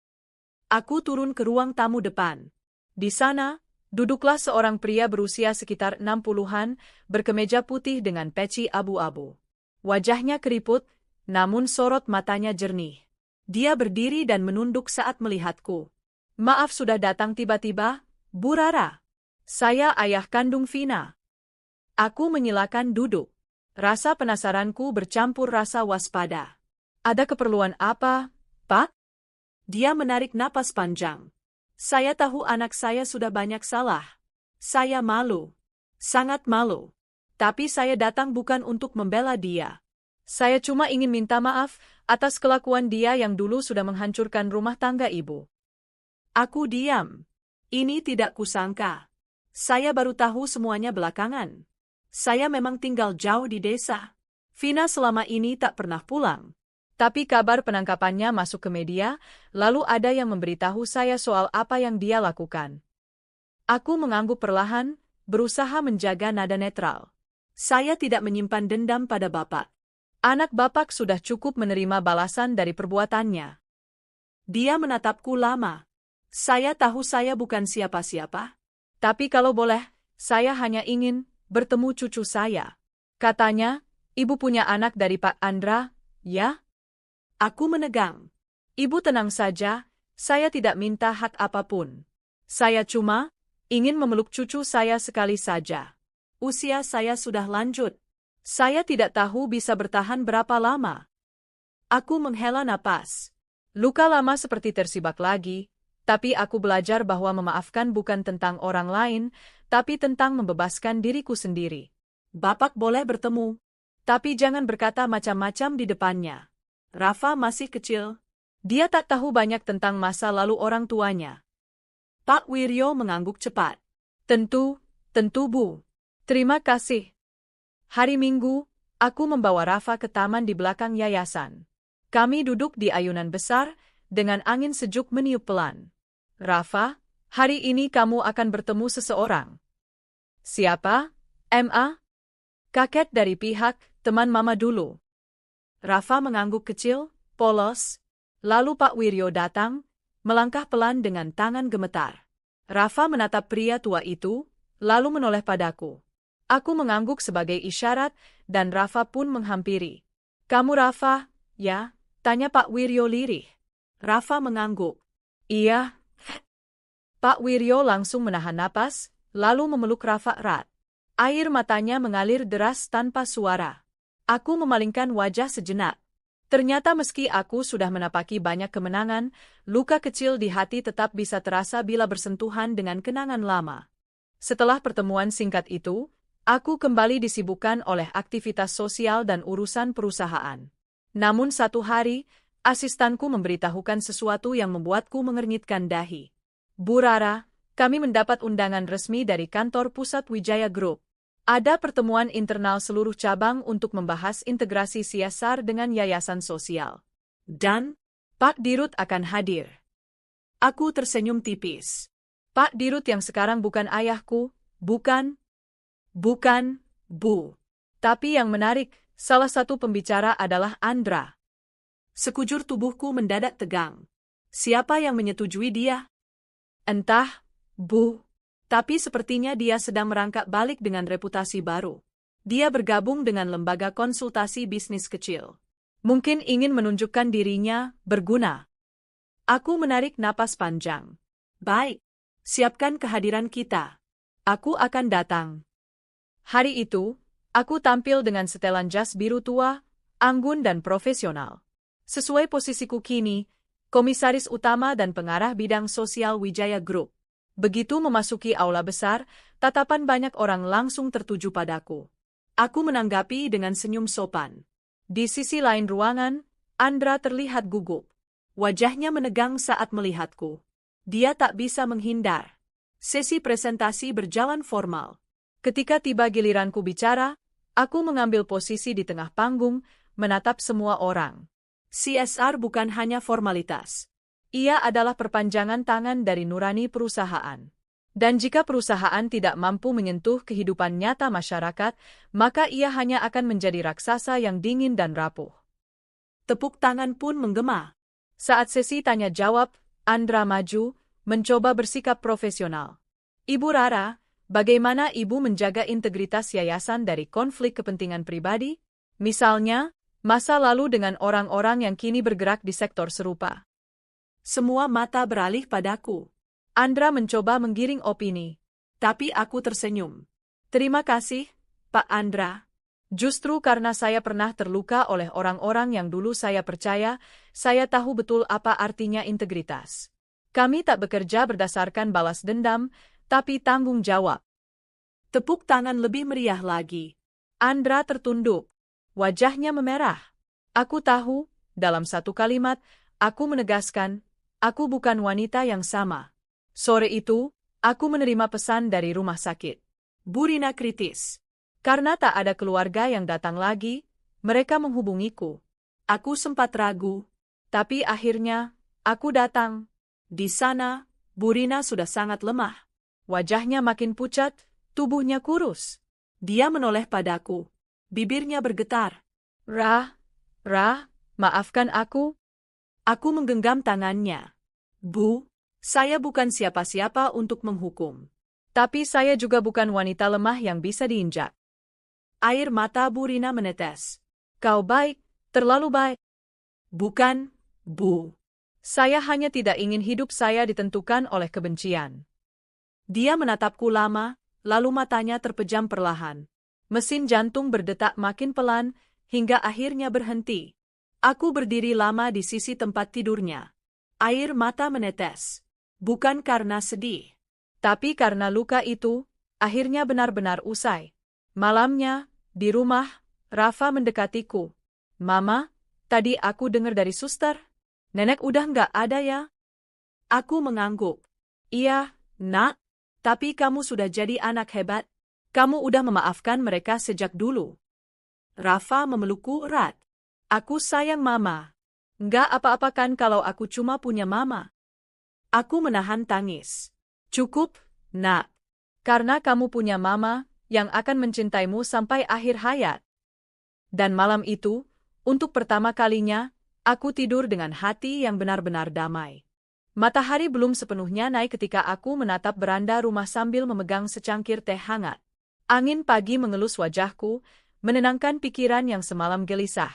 Aku turun ke ruang tamu depan. Di sana, duduklah seorang pria berusia sekitar 60-an, berkemeja putih dengan peci abu-abu. Wajahnya keriput, namun sorot matanya jernih. Dia berdiri dan menunduk saat melihatku. Maaf sudah datang tiba-tiba, Bu Rara. Saya ayah kandung Vina. Aku menyilakan duduk. Rasa penasaranku bercampur rasa waspada. Ada keperluan apa, Pak? Dia menarik napas panjang. Saya tahu anak saya sudah banyak salah. Saya malu. Sangat malu. Tapi saya datang bukan untuk membela dia. Saya cuma ingin minta maaf atas kelakuan dia yang dulu sudah menghancurkan rumah tangga ibu. Aku diam. Ini tidak kusangka. Saya baru tahu semuanya belakangan. Saya memang tinggal jauh di desa. Vina selama ini tak pernah pulang. Tapi kabar penangkapannya masuk ke media, lalu ada yang memberitahu saya soal apa yang dia lakukan. Aku mengangguk perlahan, berusaha menjaga nada netral. Saya tidak menyimpan dendam pada Bapak. Anak Bapak sudah cukup menerima balasan dari perbuatannya. Dia menatapku lama. Saya tahu saya bukan siapa-siapa. Tapi kalau boleh, saya hanya ingin bertemu cucu saya. Katanya, ibu punya anak dari Pak Andra, ya? Aku menegang. Ibu tenang saja, saya tidak minta hak apapun. Saya cuma ingin memeluk cucu saya sekali saja. Usia saya sudah lanjut. Saya tidak tahu bisa bertahan berapa lama. Aku menghela napas. Luka lama seperti tersibak lagi, tapi aku belajar bahwa memaafkan bukan tentang orang lain, tapi tentang membebaskan diriku sendiri. Bapak boleh bertemu, tapi jangan berkata macam-macam di depannya. Rafa masih kecil. Dia tak tahu banyak tentang masa lalu orang tuanya. Pak Wiryo mengangguk cepat. Tentu Bu. Terima kasih. Hari Minggu, aku membawa Rafa ke taman di belakang yayasan. Kami duduk di ayunan besar, dengan angin sejuk meniup pelan. Rafa, hari ini kamu akan bertemu seseorang. Siapa? Ma? Kakek dari pihak teman Mama dulu. Rafa mengangguk kecil, polos. Lalu Pak Wiryo datang, melangkah pelan dengan tangan gemetar. Rafa menatap pria tua itu, lalu menoleh padaku. Aku mengangguk sebagai isyarat, dan Rafa pun menghampiri. Kamu Rafa, ya? Tanya Pak Wiryo lirih. Rafa mengangguk. Iya. Pak Wiryo langsung menahan napas, lalu memeluk Rafa erat. Air matanya mengalir deras tanpa suara. Aku memalingkan wajah sejenak. Ternyata meski aku sudah menapaki banyak kemenangan, luka kecil di hati tetap bisa terasa bila bersentuhan dengan kenangan lama. Setelah pertemuan singkat itu, aku kembali disibukkan oleh aktivitas sosial dan urusan perusahaan. Namun satu hari, asistanku memberitahukan sesuatu yang membuatku mengernyitkan dahi. Bu Rara, kami mendapat undangan resmi dari kantor pusat Wijaya Group. Ada pertemuan internal seluruh cabang untuk membahas integrasi CSR dengan yayasan sosial. Dan, Pak Dirut akan hadir. Aku tersenyum tipis. Pak Dirut yang sekarang bukan ayahku, bukan, Bu. Tapi yang menarik, salah satu pembicara adalah Andra. Sekujur tubuhku mendadak tegang. Siapa yang menyetujui dia? Entah, Bu. Tapi sepertinya dia sedang merangkak balik dengan reputasi baru. Dia bergabung dengan lembaga konsultasi bisnis kecil. Mungkin ingin menunjukkan dirinya berguna. Aku menarik napas panjang. Baik, siapkan kehadiran kita. Aku akan datang. Hari itu, aku tampil dengan setelan jas biru tua, anggun dan profesional. Sesuai posisiku kini, komisaris utama dan pengarah bidang sosial Wijaya Group. Begitu memasuki aula besar, tatapan banyak orang langsung tertuju padaku. Aku menanggapi dengan senyum sopan. Di sisi lain ruangan, Andra terlihat gugup. Wajahnya menegang saat melihatku. Dia tak bisa menghindar. Sesi presentasi berjalan formal. Ketika tiba giliranku bicara, aku mengambil posisi di tengah panggung, menatap semua orang. CSR bukan hanya formalitas. Ia adalah perpanjangan tangan dari nurani perusahaan. Dan jika perusahaan tidak mampu menyentuh kehidupan nyata masyarakat, maka ia hanya akan menjadi raksasa yang dingin dan rapuh. Tepuk tangan pun menggema. Saat sesi tanya-jawab, Andra maju, mencoba bersikap profesional. Ibu Rara, bagaimana Ibu menjaga integritas yayasan dari konflik kepentingan pribadi? Misalnya, masa lalu dengan orang-orang yang kini bergerak di sektor serupa. Semua mata beralih padaku. Andra mencoba menggiring opini. Tapi aku tersenyum. Terima kasih, Pak Andra. Justru karena saya pernah terluka oleh orang-orang yang dulu saya percaya, saya tahu betul apa artinya integritas. Kami tak bekerja berdasarkan balas dendam, tapi tanggung jawab. Tepuk tangan lebih meriah lagi. Andra tertunduk. Wajahnya memerah. Aku tahu, dalam satu kalimat, aku menegaskan, aku bukan wanita yang sama. Sore itu, aku menerima pesan dari rumah sakit. Bu Rina kritis. Karena tak ada keluarga yang datang lagi, mereka menghubungiku. Aku sempat ragu, tapi akhirnya, aku datang. Di sana, Bu Rina sudah sangat lemah. Wajahnya makin pucat, tubuhnya kurus. Dia menoleh padaku. Bibirnya bergetar. Rah, maafkan aku. Aku menggenggam tangannya. Bu, saya bukan siapa-siapa untuk menghukum. Tapi saya juga bukan wanita lemah yang bisa diinjak. Air mata Bu Rina menetes. Kau baik, terlalu baik. Bukan, Bu. Saya hanya tidak ingin hidup saya ditentukan oleh kebencian. Dia menatapku lama, lalu matanya terpejam perlahan. Mesin jantung berdetak makin pelan, hingga akhirnya berhenti. Aku berdiri lama di sisi tempat tidurnya. Air mata menetes. Bukan karena sedih, tapi karena luka itu, akhirnya benar-benar usai. Malamnya, di rumah, Rafa mendekatiku. Mama, tadi aku dengar dari suster. Nenek udah nggak ada ya? Aku mengangguk. Iya, Nak. Tapi kamu sudah jadi anak hebat. Kamu udah memaafkan mereka sejak dulu. Rafa memelukku erat. Aku sayang Mama. Nggak apa-apa kan kalau aku cuma punya Mama. Aku menahan tangis. Cukup, Nak. Karena kamu punya Mama yang akan mencintaimu sampai akhir hayat. Dan malam itu, untuk pertama kalinya, aku tidur dengan hati yang benar-benar damai. Matahari belum sepenuhnya naik ketika aku menatap beranda rumah sambil memegang secangkir teh hangat. Angin pagi mengelus wajahku, menenangkan pikiran yang semalam gelisah.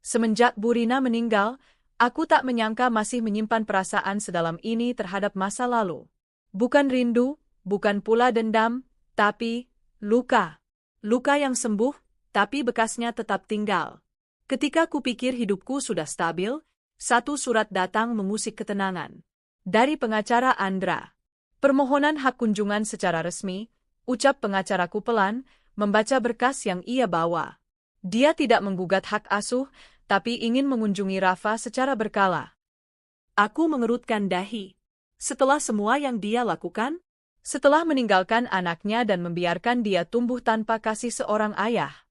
Semenjak Bu Rina meninggal, aku tak menyangka masih menyimpan perasaan sedalam ini terhadap masa lalu. Bukan rindu, bukan pula dendam, tapi luka. Luka yang sembuh, tapi bekasnya tetap tinggal. Ketika kupikir hidupku sudah stabil, satu surat datang mengusik ketenangan. Dari pengacara Andra. Permohonan hak kunjungan secara resmi, ucap pengacaraku pelan, membaca berkas yang ia bawa. Dia tidak menggugat hak asuh, tapi ingin mengunjungi Rafa secara berkala. Aku mengerutkan dahi. Setelah semua yang dia lakukan, setelah meninggalkan anaknya dan membiarkan dia tumbuh tanpa kasih seorang ayah.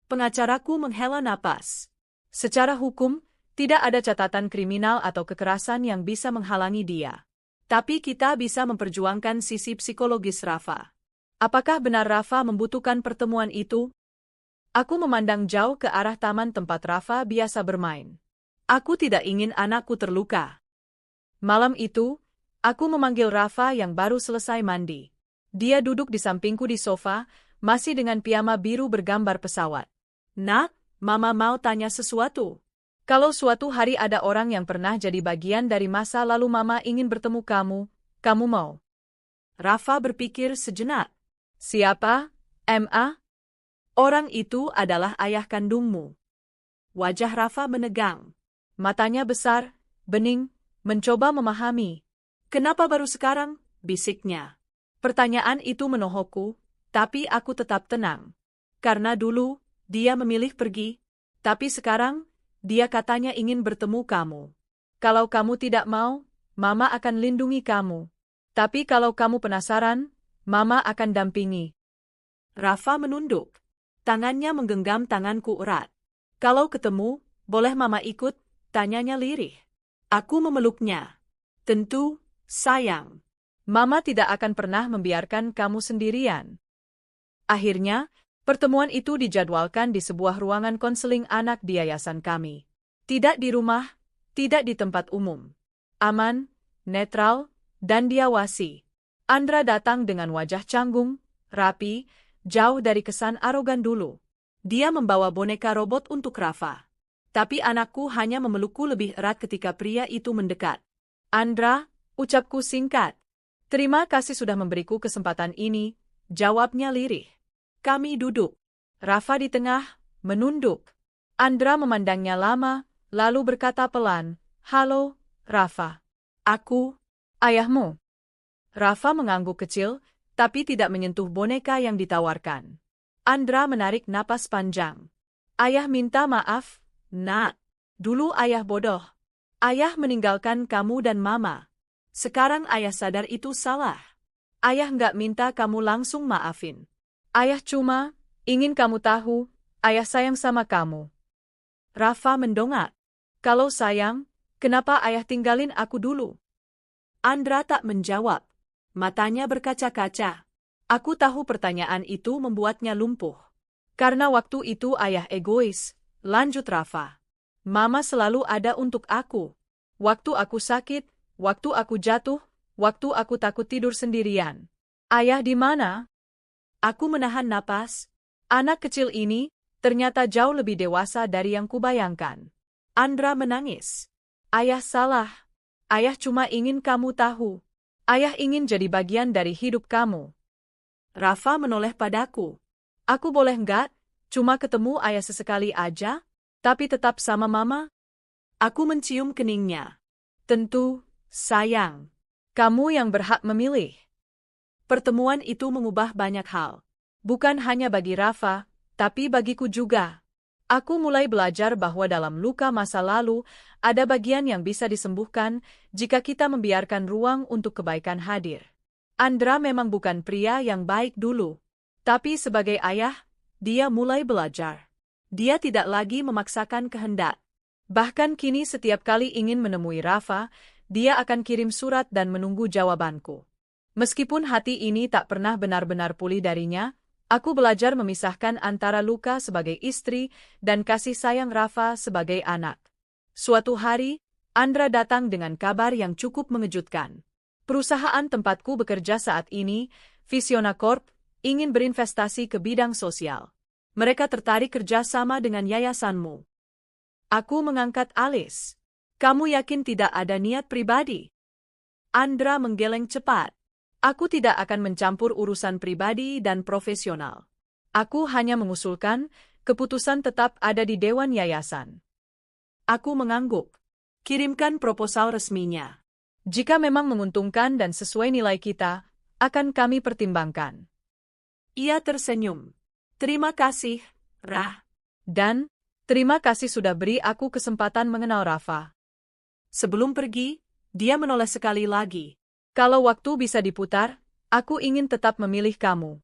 Pengacaraku menghela napas. Secara hukum, tidak ada catatan kriminal atau kekerasan yang bisa menghalangi dia. Tapi kita bisa memperjuangkan sisi psikologis Rafa. Apakah benar Rafa membutuhkan pertemuan itu? Aku memandang jauh ke arah taman tempat Rafa biasa bermain. Aku tidak ingin anakku terluka. Malam itu, aku memanggil Rafa yang baru selesai mandi. Dia duduk di sampingku di sofa, masih dengan piyama biru bergambar pesawat. Nak, Mama mau tanya sesuatu. Kalau suatu hari ada orang yang pernah jadi bagian dari masa lalu Mama ingin bertemu kamu, kamu mau? Rafa berpikir sejenak. Siapa, Ma? Orang itu adalah ayah kandungmu. Wajah Rafa menegang. Matanya besar, bening, mencoba memahami. Kenapa baru sekarang? Bisiknya. Pertanyaan itu menohokku, tapi aku tetap tenang. Karena dulu, dia memilih pergi, tapi sekarang, dia katanya ingin bertemu kamu. Kalau kamu tidak mau, Mama akan lindungi kamu. Tapi kalau kamu penasaran, Mama akan dampingi. Rafa menunduk. Tangannya menggenggam tanganku erat. Kalau ketemu, boleh Mama ikut? Tanyanya lirih. Aku memeluknya. Tentu, sayang. Mama tidak akan pernah membiarkan kamu sendirian. Akhirnya, pertemuan itu dijadwalkan di sebuah ruangan konseling anak di yayasan kami. Tidak di rumah, tidak di tempat umum. Aman, netral, dan diawasi. Andra datang dengan wajah canggung, rapi, jauh dari kesan arogan dulu. Dia membawa boneka robot untuk Rafa. Tapi anakku hanya memelukku lebih erat ketika pria itu mendekat. Andra, ucapku singkat. Terima kasih sudah memberiku kesempatan ini, jawabnya lirih. Kami duduk. Rafa di tengah, menunduk. Andra memandangnya lama, lalu berkata pelan, "Halo, Rafa. Aku, ayahmu." Rafa mengangguk kecil, tapi tidak menyentuh boneka yang ditawarkan. Andra menarik napas panjang. Ayah minta maaf, Nak. Dulu ayah bodoh. Ayah meninggalkan kamu dan Mama. Sekarang ayah sadar itu salah. Ayah nggak minta kamu langsung maafin. Ayah cuma ingin kamu tahu, ayah sayang sama kamu. Rafa mendongak. Kalau sayang, kenapa ayah tinggalin aku dulu? Andra tak menjawab. Matanya berkaca-kaca. Aku tahu pertanyaan itu membuatnya lumpuh. Karena waktu itu ayah egois, lanjut Rafa. Mama selalu ada untuk aku. Waktu aku sakit, waktu aku jatuh, waktu aku takut tidur sendirian. Ayah di mana? Aku menahan napas. Anak kecil ini ternyata jauh lebih dewasa dari yang kubayangkan. Andra menangis. Ayah salah. Ayah cuma ingin kamu tahu. Ayah ingin jadi bagian dari hidup kamu. Rafa menoleh padaku. Aku boleh nggak cuma ketemu ayah sesekali aja, tapi tetap sama Mama? Aku mencium keningnya. Tentu, sayang. Kamu yang berhak memilih. Pertemuan itu mengubah banyak hal. Bukan hanya bagi Rafa, tapi bagiku juga. Aku mulai belajar bahwa dalam luka masa lalu, ada bagian yang bisa disembuhkan jika kita membiarkan ruang untuk kebaikan hadir. Andra memang bukan pria yang baik dulu. Tapi sebagai ayah, dia mulai belajar. Dia tidak lagi memaksakan kehendak. Bahkan kini setiap kali ingin menemui Rafa, dia akan kirim surat dan menunggu jawabanku. Meskipun hati ini tak pernah benar-benar pulih darinya, aku belajar memisahkan antara luka sebagai istri dan kasih sayang Rafa sebagai anak. Suatu hari, Andra datang dengan kabar yang cukup mengejutkan. Perusahaan tempatku bekerja saat ini, Visiona Corp, ingin berinvestasi ke bidang sosial. Mereka tertarik kerjasama dengan yayasanmu. Aku mengangkat alis. Kamu yakin tidak ada niat pribadi? Andra menggeleng cepat. Aku tidak akan mencampur urusan pribadi dan profesional. Aku hanya mengusulkan, keputusan tetap ada di Dewan Yayasan. Aku mengangguk. Kirimkan proposal resminya. Jika memang menguntungkan dan sesuai nilai kita, akan kami pertimbangkan. Ia tersenyum. Terima kasih, Rah. Dan, terima kasih sudah beri aku kesempatan mengenal Rafa. Sebelum pergi, dia menoleh sekali lagi. Kalau waktu bisa diputar, aku ingin tetap memilih kamu.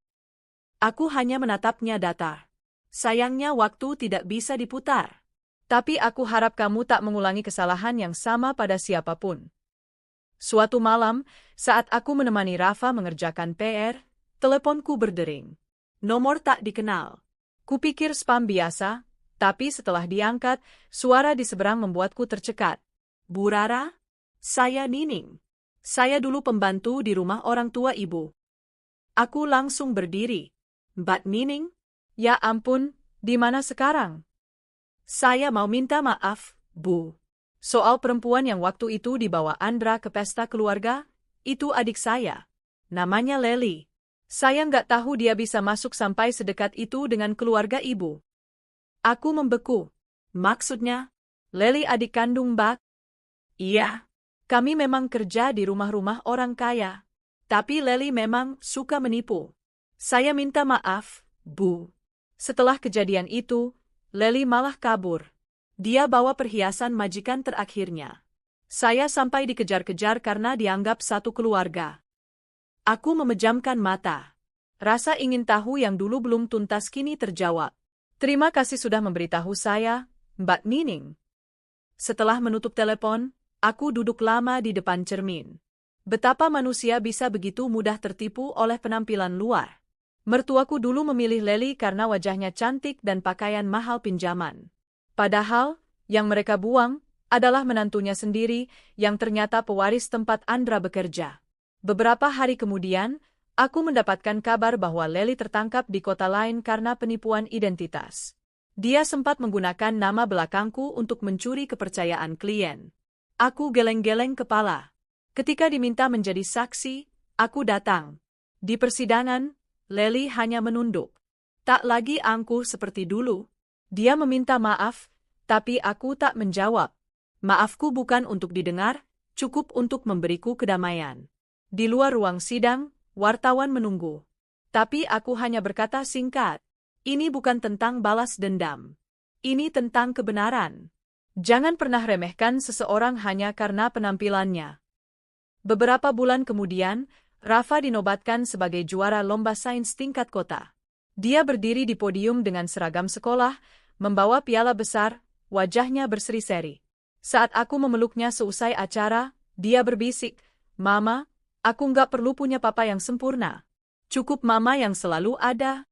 Aku hanya menatapnya datar. Sayangnya waktu tidak bisa diputar. Tapi aku harap kamu tak mengulangi kesalahan yang sama pada siapapun. Suatu malam, saat aku menemani Rafa mengerjakan PR, teleponku berdering. Nomor tak dikenal. Kupikir spam biasa, tapi setelah diangkat, suara di seberang membuatku tercekat. Bu Rara? Saya Nining. Saya dulu pembantu di rumah orang tua ibu. Aku langsung berdiri. Mbak Nining? Ya ampun, di mana sekarang? Saya mau minta maaf, Bu. Soal perempuan yang waktu itu dibawa Andra ke pesta keluarga, itu adik saya. Namanya Lely. Saya nggak tahu dia bisa masuk sampai sedekat itu dengan keluarga ibu. Aku membeku. Maksudnya, Lely adik kandung Mbak? Iya. Kami memang kerja di rumah-rumah orang kaya. Tapi Lely memang suka menipu. Saya minta maaf, Bu. Setelah kejadian itu, Lely malah kabur. Dia bawa perhiasan majikan terakhirnya. Saya sampai dikejar-kejar karena dianggap satu keluarga. Aku memejamkan mata. Rasa ingin tahu yang dulu belum tuntas kini terjawab. Terima kasih sudah memberitahu saya, Mbak Nining. Setelah menutup telepon, aku duduk lama di depan cermin. Betapa manusia bisa begitu mudah tertipu oleh penampilan luar. Mertuaku dulu memilih Lely karena wajahnya cantik dan pakaian mahal pinjaman. Padahal, yang mereka buang adalah menantunya sendiri yang ternyata pewaris tempat Andra bekerja. Beberapa hari kemudian, aku mendapatkan kabar bahwa Lely tertangkap di kota lain karena penipuan identitas. Dia sempat menggunakan nama belakangku untuk mencuri kepercayaan klien. Aku geleng-geleng kepala. Ketika diminta menjadi saksi, aku datang. Di persidangan, Lely hanya menunduk. Tak lagi angkuh seperti dulu. Dia meminta maaf, tapi aku tak menjawab. Maafku bukan untuk didengar, cukup untuk memberiku kedamaian. Di luar ruang sidang, wartawan menunggu. Tapi aku hanya berkata singkat, Ini bukan tentang balas dendam. Ini tentang kebenaran. Jangan pernah remehkan seseorang hanya karena penampilannya. Beberapa bulan kemudian, Rafa dinobatkan sebagai juara lomba sains tingkat kota. Dia berdiri di podium dengan seragam sekolah, membawa piala besar, wajahnya berseri-seri. Saat aku memeluknya seusai acara, dia berbisik, "Mama, aku nggak perlu punya papa yang sempurna. Cukup mama yang selalu ada."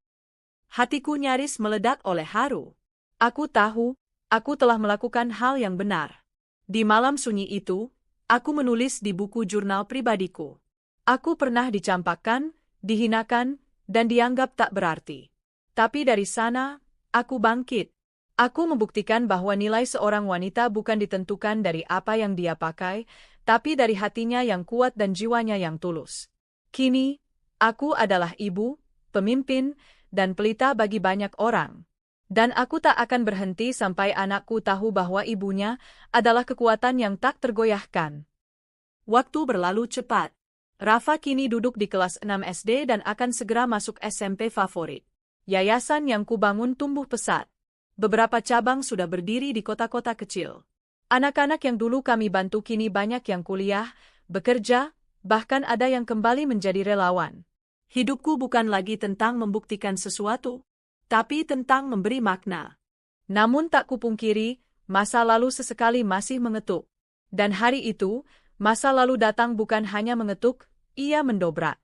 Hatiku nyaris meledak oleh haru. Aku tahu, aku telah melakukan hal yang benar. Di malam sunyi itu, aku menulis di buku jurnal pribadiku. Aku pernah dicampakkan, dihinakan, dan dianggap tak berarti. Tapi dari sana, aku bangkit. Aku membuktikan bahwa nilai seorang wanita bukan ditentukan dari apa yang dia pakai, tapi dari hatinya yang kuat dan jiwanya yang tulus. Kini, aku adalah ibu, pemimpin, dan pelita bagi banyak orang. Dan aku tak akan berhenti sampai anakku tahu bahwa ibunya adalah kekuatan yang tak tergoyahkan. Waktu berlalu cepat. Rafa kini duduk di kelas 6 SD dan akan segera masuk SMP favorit. Yayasan yang kubangun tumbuh pesat. Beberapa cabang sudah berdiri di kota-kota kecil. Anak-anak yang dulu kami bantu kini banyak yang kuliah, bekerja, bahkan ada yang kembali menjadi relawan. Hidupku bukan lagi tentang membuktikan sesuatu, tapi tentang memberi makna. Namun tak kupungkiri, masa lalu sesekali masih mengetuk. Dan hari itu, masa lalu datang bukan hanya mengetuk, ia mendobrak.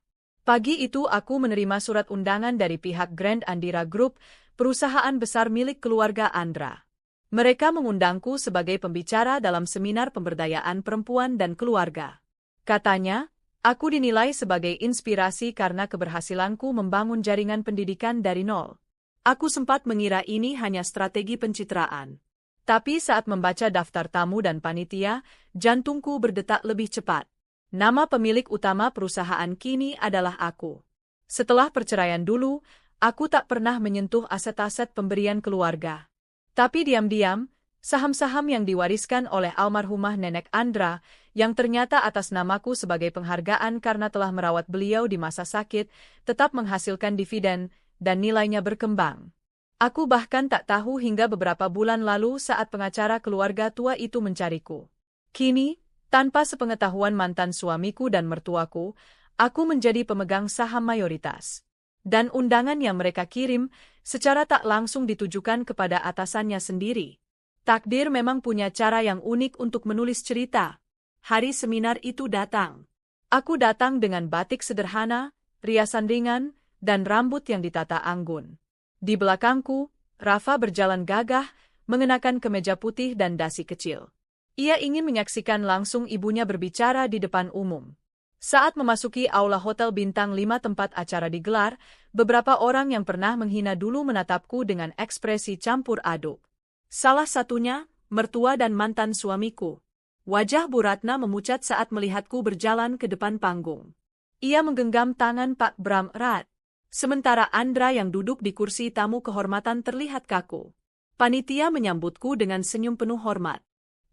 Pagi itu aku menerima surat undangan dari pihak Grand Andira Group, perusahaan besar milik keluarga Andra. Mereka mengundangku sebagai pembicara dalam seminar pemberdayaan perempuan dan keluarga. Katanya, aku dinilai sebagai inspirasi karena keberhasilanku membangun jaringan pendidikan dari nol. Aku sempat mengira ini hanya strategi pencitraan. Tapi saat membaca daftar tamu dan panitia, jantungku berdetak lebih cepat. Nama pemilik utama perusahaan kini adalah aku. Setelah perceraian dulu, aku tak pernah menyentuh aset-aset pemberian keluarga. Tapi diam-diam, saham-saham yang diwariskan oleh almarhumah nenek Andra, yang ternyata atas namaku sebagai penghargaan karena telah merawat beliau di masa sakit, tetap menghasilkan dividen, dan nilainya berkembang. Aku bahkan tak tahu hingga beberapa bulan lalu saat pengacara keluarga tua itu mencariku. Kini, tanpa sepengetahuan mantan suamiku dan mertuaku, aku menjadi pemegang saham mayoritas. Dan undangan yang mereka kirim, secara tak langsung ditujukan kepada atasannya sendiri. Takdir memang punya cara yang unik untuk menulis cerita. Hari seminar itu datang. Aku datang dengan batik sederhana, riasan ringan, dan rambut yang ditata anggun. Di belakangku, Rafa berjalan gagah, mengenakan kemeja putih dan dasi kecil. Ia ingin menyaksikan langsung ibunya berbicara di depan umum. Saat memasuki aula hotel bintang 5 tempat acara digelar, beberapa orang yang pernah menghina dulu menatapku dengan ekspresi campur aduk. Salah satunya, mertua dan mantan suamiku. Wajah Bu Ratna memucat saat melihatku berjalan ke depan panggung. Ia menggenggam tangan Pak Bram erat. Sementara Andra yang duduk di kursi tamu kehormatan terlihat kaku. Panitia menyambutku dengan senyum penuh hormat.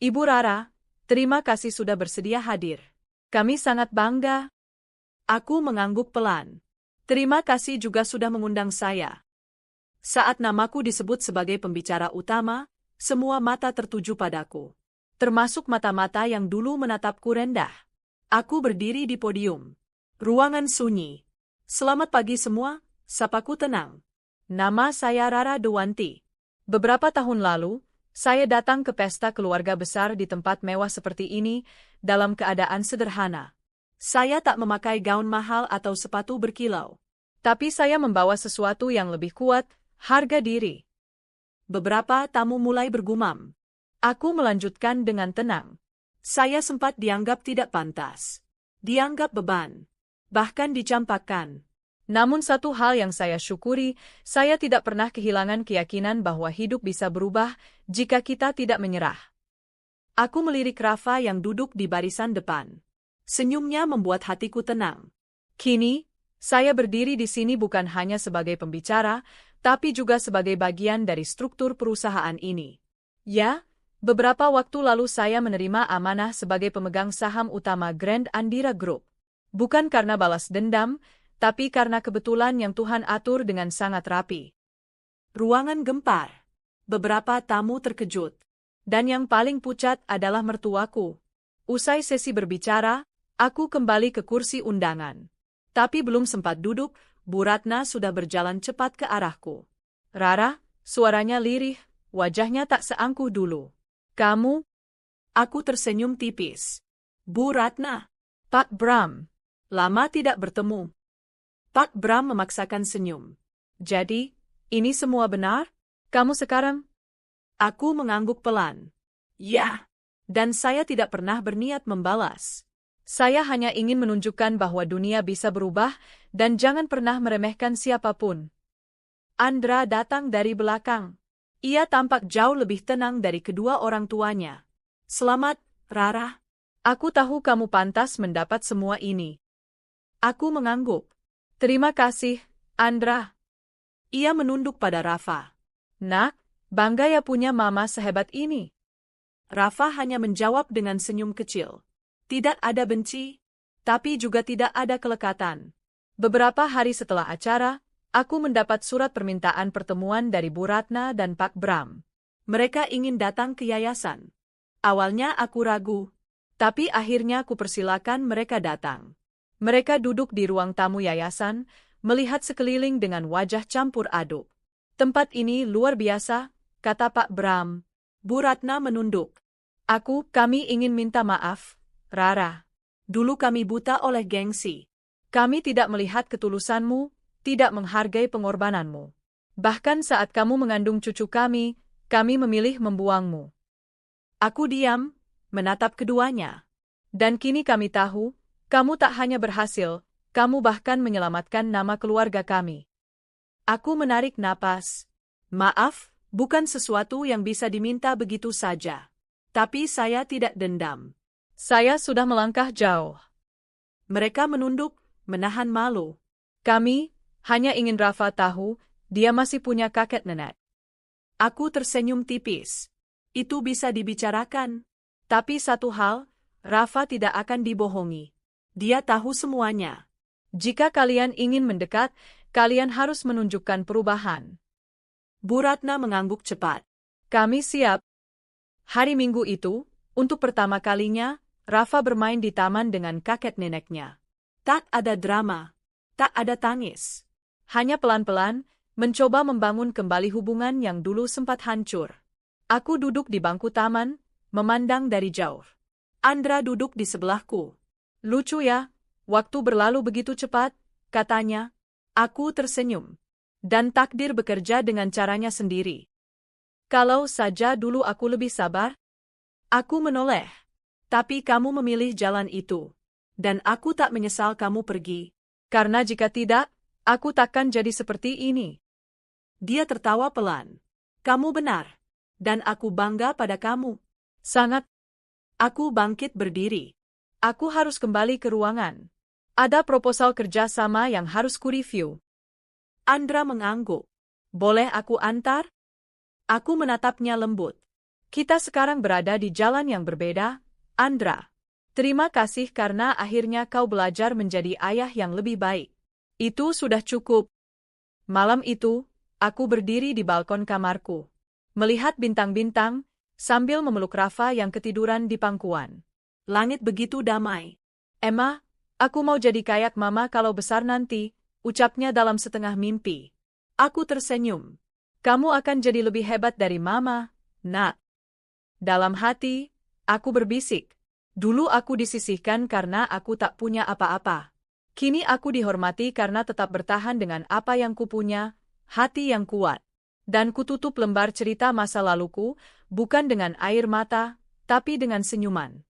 "Ibu Rara, terima kasih sudah bersedia hadir. Kami sangat bangga." Aku mengangguk pelan. "Terima kasih juga sudah mengundang saya." Saat namaku disebut sebagai pembicara utama, semua mata tertuju padaku. Termasuk mata-mata yang dulu menatapku rendah. Aku berdiri di podium. Ruangan sunyi. "Selamat pagi semua," sapaku tenang. "Nama saya Rara Dewanti. Beberapa tahun lalu, saya datang ke pesta keluarga besar di tempat mewah seperti ini, dalam keadaan sederhana. Saya tak memakai gaun mahal atau sepatu berkilau. Tapi saya membawa sesuatu yang lebih kuat, harga diri." Beberapa tamu mulai bergumam. Aku melanjutkan dengan tenang. Saya sempat dianggap tidak pantas. Dianggap beban. Bahkan dicampakkan. Namun satu hal yang saya syukuri, saya tidak pernah kehilangan keyakinan bahwa hidup bisa berubah jika kita tidak menyerah. Aku melirik Rafa yang duduk di barisan depan. Senyumnya membuat hatiku tenang. Kini, saya berdiri di sini bukan hanya sebagai pembicara, tapi juga sebagai bagian dari struktur perusahaan ini. Ya, beberapa waktu lalu saya menerima amanah sebagai pemegang saham utama Grand Andira Group. Bukan karena balas dendam, tapi karena kebetulan yang Tuhan atur dengan sangat rapi. Ruangan gempar. Beberapa tamu terkejut. Dan yang paling pucat adalah mertuaku. Usai sesi berbicara, aku kembali ke kursi undangan. Tapi belum sempat duduk, Bu Ratna sudah berjalan cepat ke arahku. Rara, suaranya lirih, wajahnya tak seangkuh dulu. Kamu? Aku tersenyum tipis. Bu Ratna. Pak Bram. Lama tidak bertemu. Pak Bram memaksakan senyum. Jadi, ini semua benar? Kamu sekarang? Aku mengangguk pelan. Ya. Dan saya tidak pernah berniat membalas. Saya hanya ingin menunjukkan bahwa dunia bisa berubah dan jangan pernah meremehkan siapapun. Andra datang dari belakang. Ia tampak jauh lebih tenang dari kedua orang tuanya. Selamat, Rara. Aku tahu kamu pantas mendapat semua ini. Aku mengangguk. Terima kasih, Andra. Ia menunduk pada Rafa. Nak, bangga ya punya mama sehebat ini. Rafa hanya menjawab dengan senyum kecil. Tidak ada benci, tapi juga tidak ada kelekatan. Beberapa hari setelah acara, aku mendapat surat permintaan pertemuan dari Bu Ratna dan Pak Bram. Mereka ingin datang ke yayasan. Awalnya aku ragu, tapi akhirnya aku persilakan mereka datang. Mereka duduk di ruang tamu yayasan, melihat sekeliling dengan wajah campur aduk. Tempat ini luar biasa, kata Pak Bram. Bu Ratna menunduk. Kami ingin minta maaf, Rara. Dulu kami buta oleh gengsi. Kami tidak melihat ketulusanmu, tidak menghargai pengorbananmu. Bahkan saat kamu mengandung cucu kami memilih membuangmu. Aku diam, menatap keduanya. Dan kini kami tahu, kamu tak hanya berhasil, kamu bahkan menyelamatkan nama keluarga kami. Aku menarik napas. Maaf, bukan sesuatu yang bisa diminta begitu saja. Tapi saya tidak dendam. Saya sudah melangkah jauh. Mereka menunduk, menahan malu. Kami hanya ingin Rafa tahu, dia masih punya kakek nenek. Aku tersenyum tipis. Itu bisa dibicarakan. Tapi satu hal, Rafa tidak akan dibohongi. Dia tahu semuanya. Jika kalian ingin mendekat, kalian harus menunjukkan perubahan. Bu Ratna mengangguk cepat. Kami siap. Hari Minggu itu, untuk pertama kalinya, Rafa bermain di taman dengan kakek neneknya. Tak ada drama, tak ada tangis. Hanya pelan-pelan, mencoba membangun kembali hubungan yang dulu sempat hancur. Aku duduk di bangku taman, memandang dari jauh. Andra duduk di sebelahku. Lucu ya, waktu berlalu begitu cepat, katanya. Aku tersenyum. Dan takdir bekerja dengan caranya sendiri. Kalau saja dulu aku lebih sabar. Aku menoleh. Tapi kamu memilih jalan itu. Dan aku tak menyesal kamu pergi. Karena jika tidak, aku takkan jadi seperti ini. Dia tertawa pelan. Kamu benar. Dan aku bangga pada kamu. Sangat. Aku bangkit berdiri. Aku harus kembali ke ruangan. Ada proposal kerja sama yang harus ku-review. Andra mengangguk. Boleh aku antar? Aku menatapnya lembut. Kita sekarang berada di jalan yang berbeda, Andra. Terima kasih karena akhirnya kau belajar menjadi ayah yang lebih baik. Itu sudah cukup. Malam itu, aku berdiri di balkon kamarku. Melihat bintang-bintang, sambil memeluk Rafa yang ketiduran di pangkuan. Langit begitu damai. Emma, aku mau jadi kayak mama kalau besar nanti, ucapnya dalam setengah mimpi. Aku tersenyum. Kamu akan jadi lebih hebat dari mama, nak. Dalam hati, aku berbisik. Dulu aku disisihkan karena aku tak punya apa-apa. Kini aku dihormati karena tetap bertahan dengan apa yang kupunya, hati yang kuat. Dan kututup lembar cerita masa laluku, bukan dengan air mata, tapi dengan senyuman.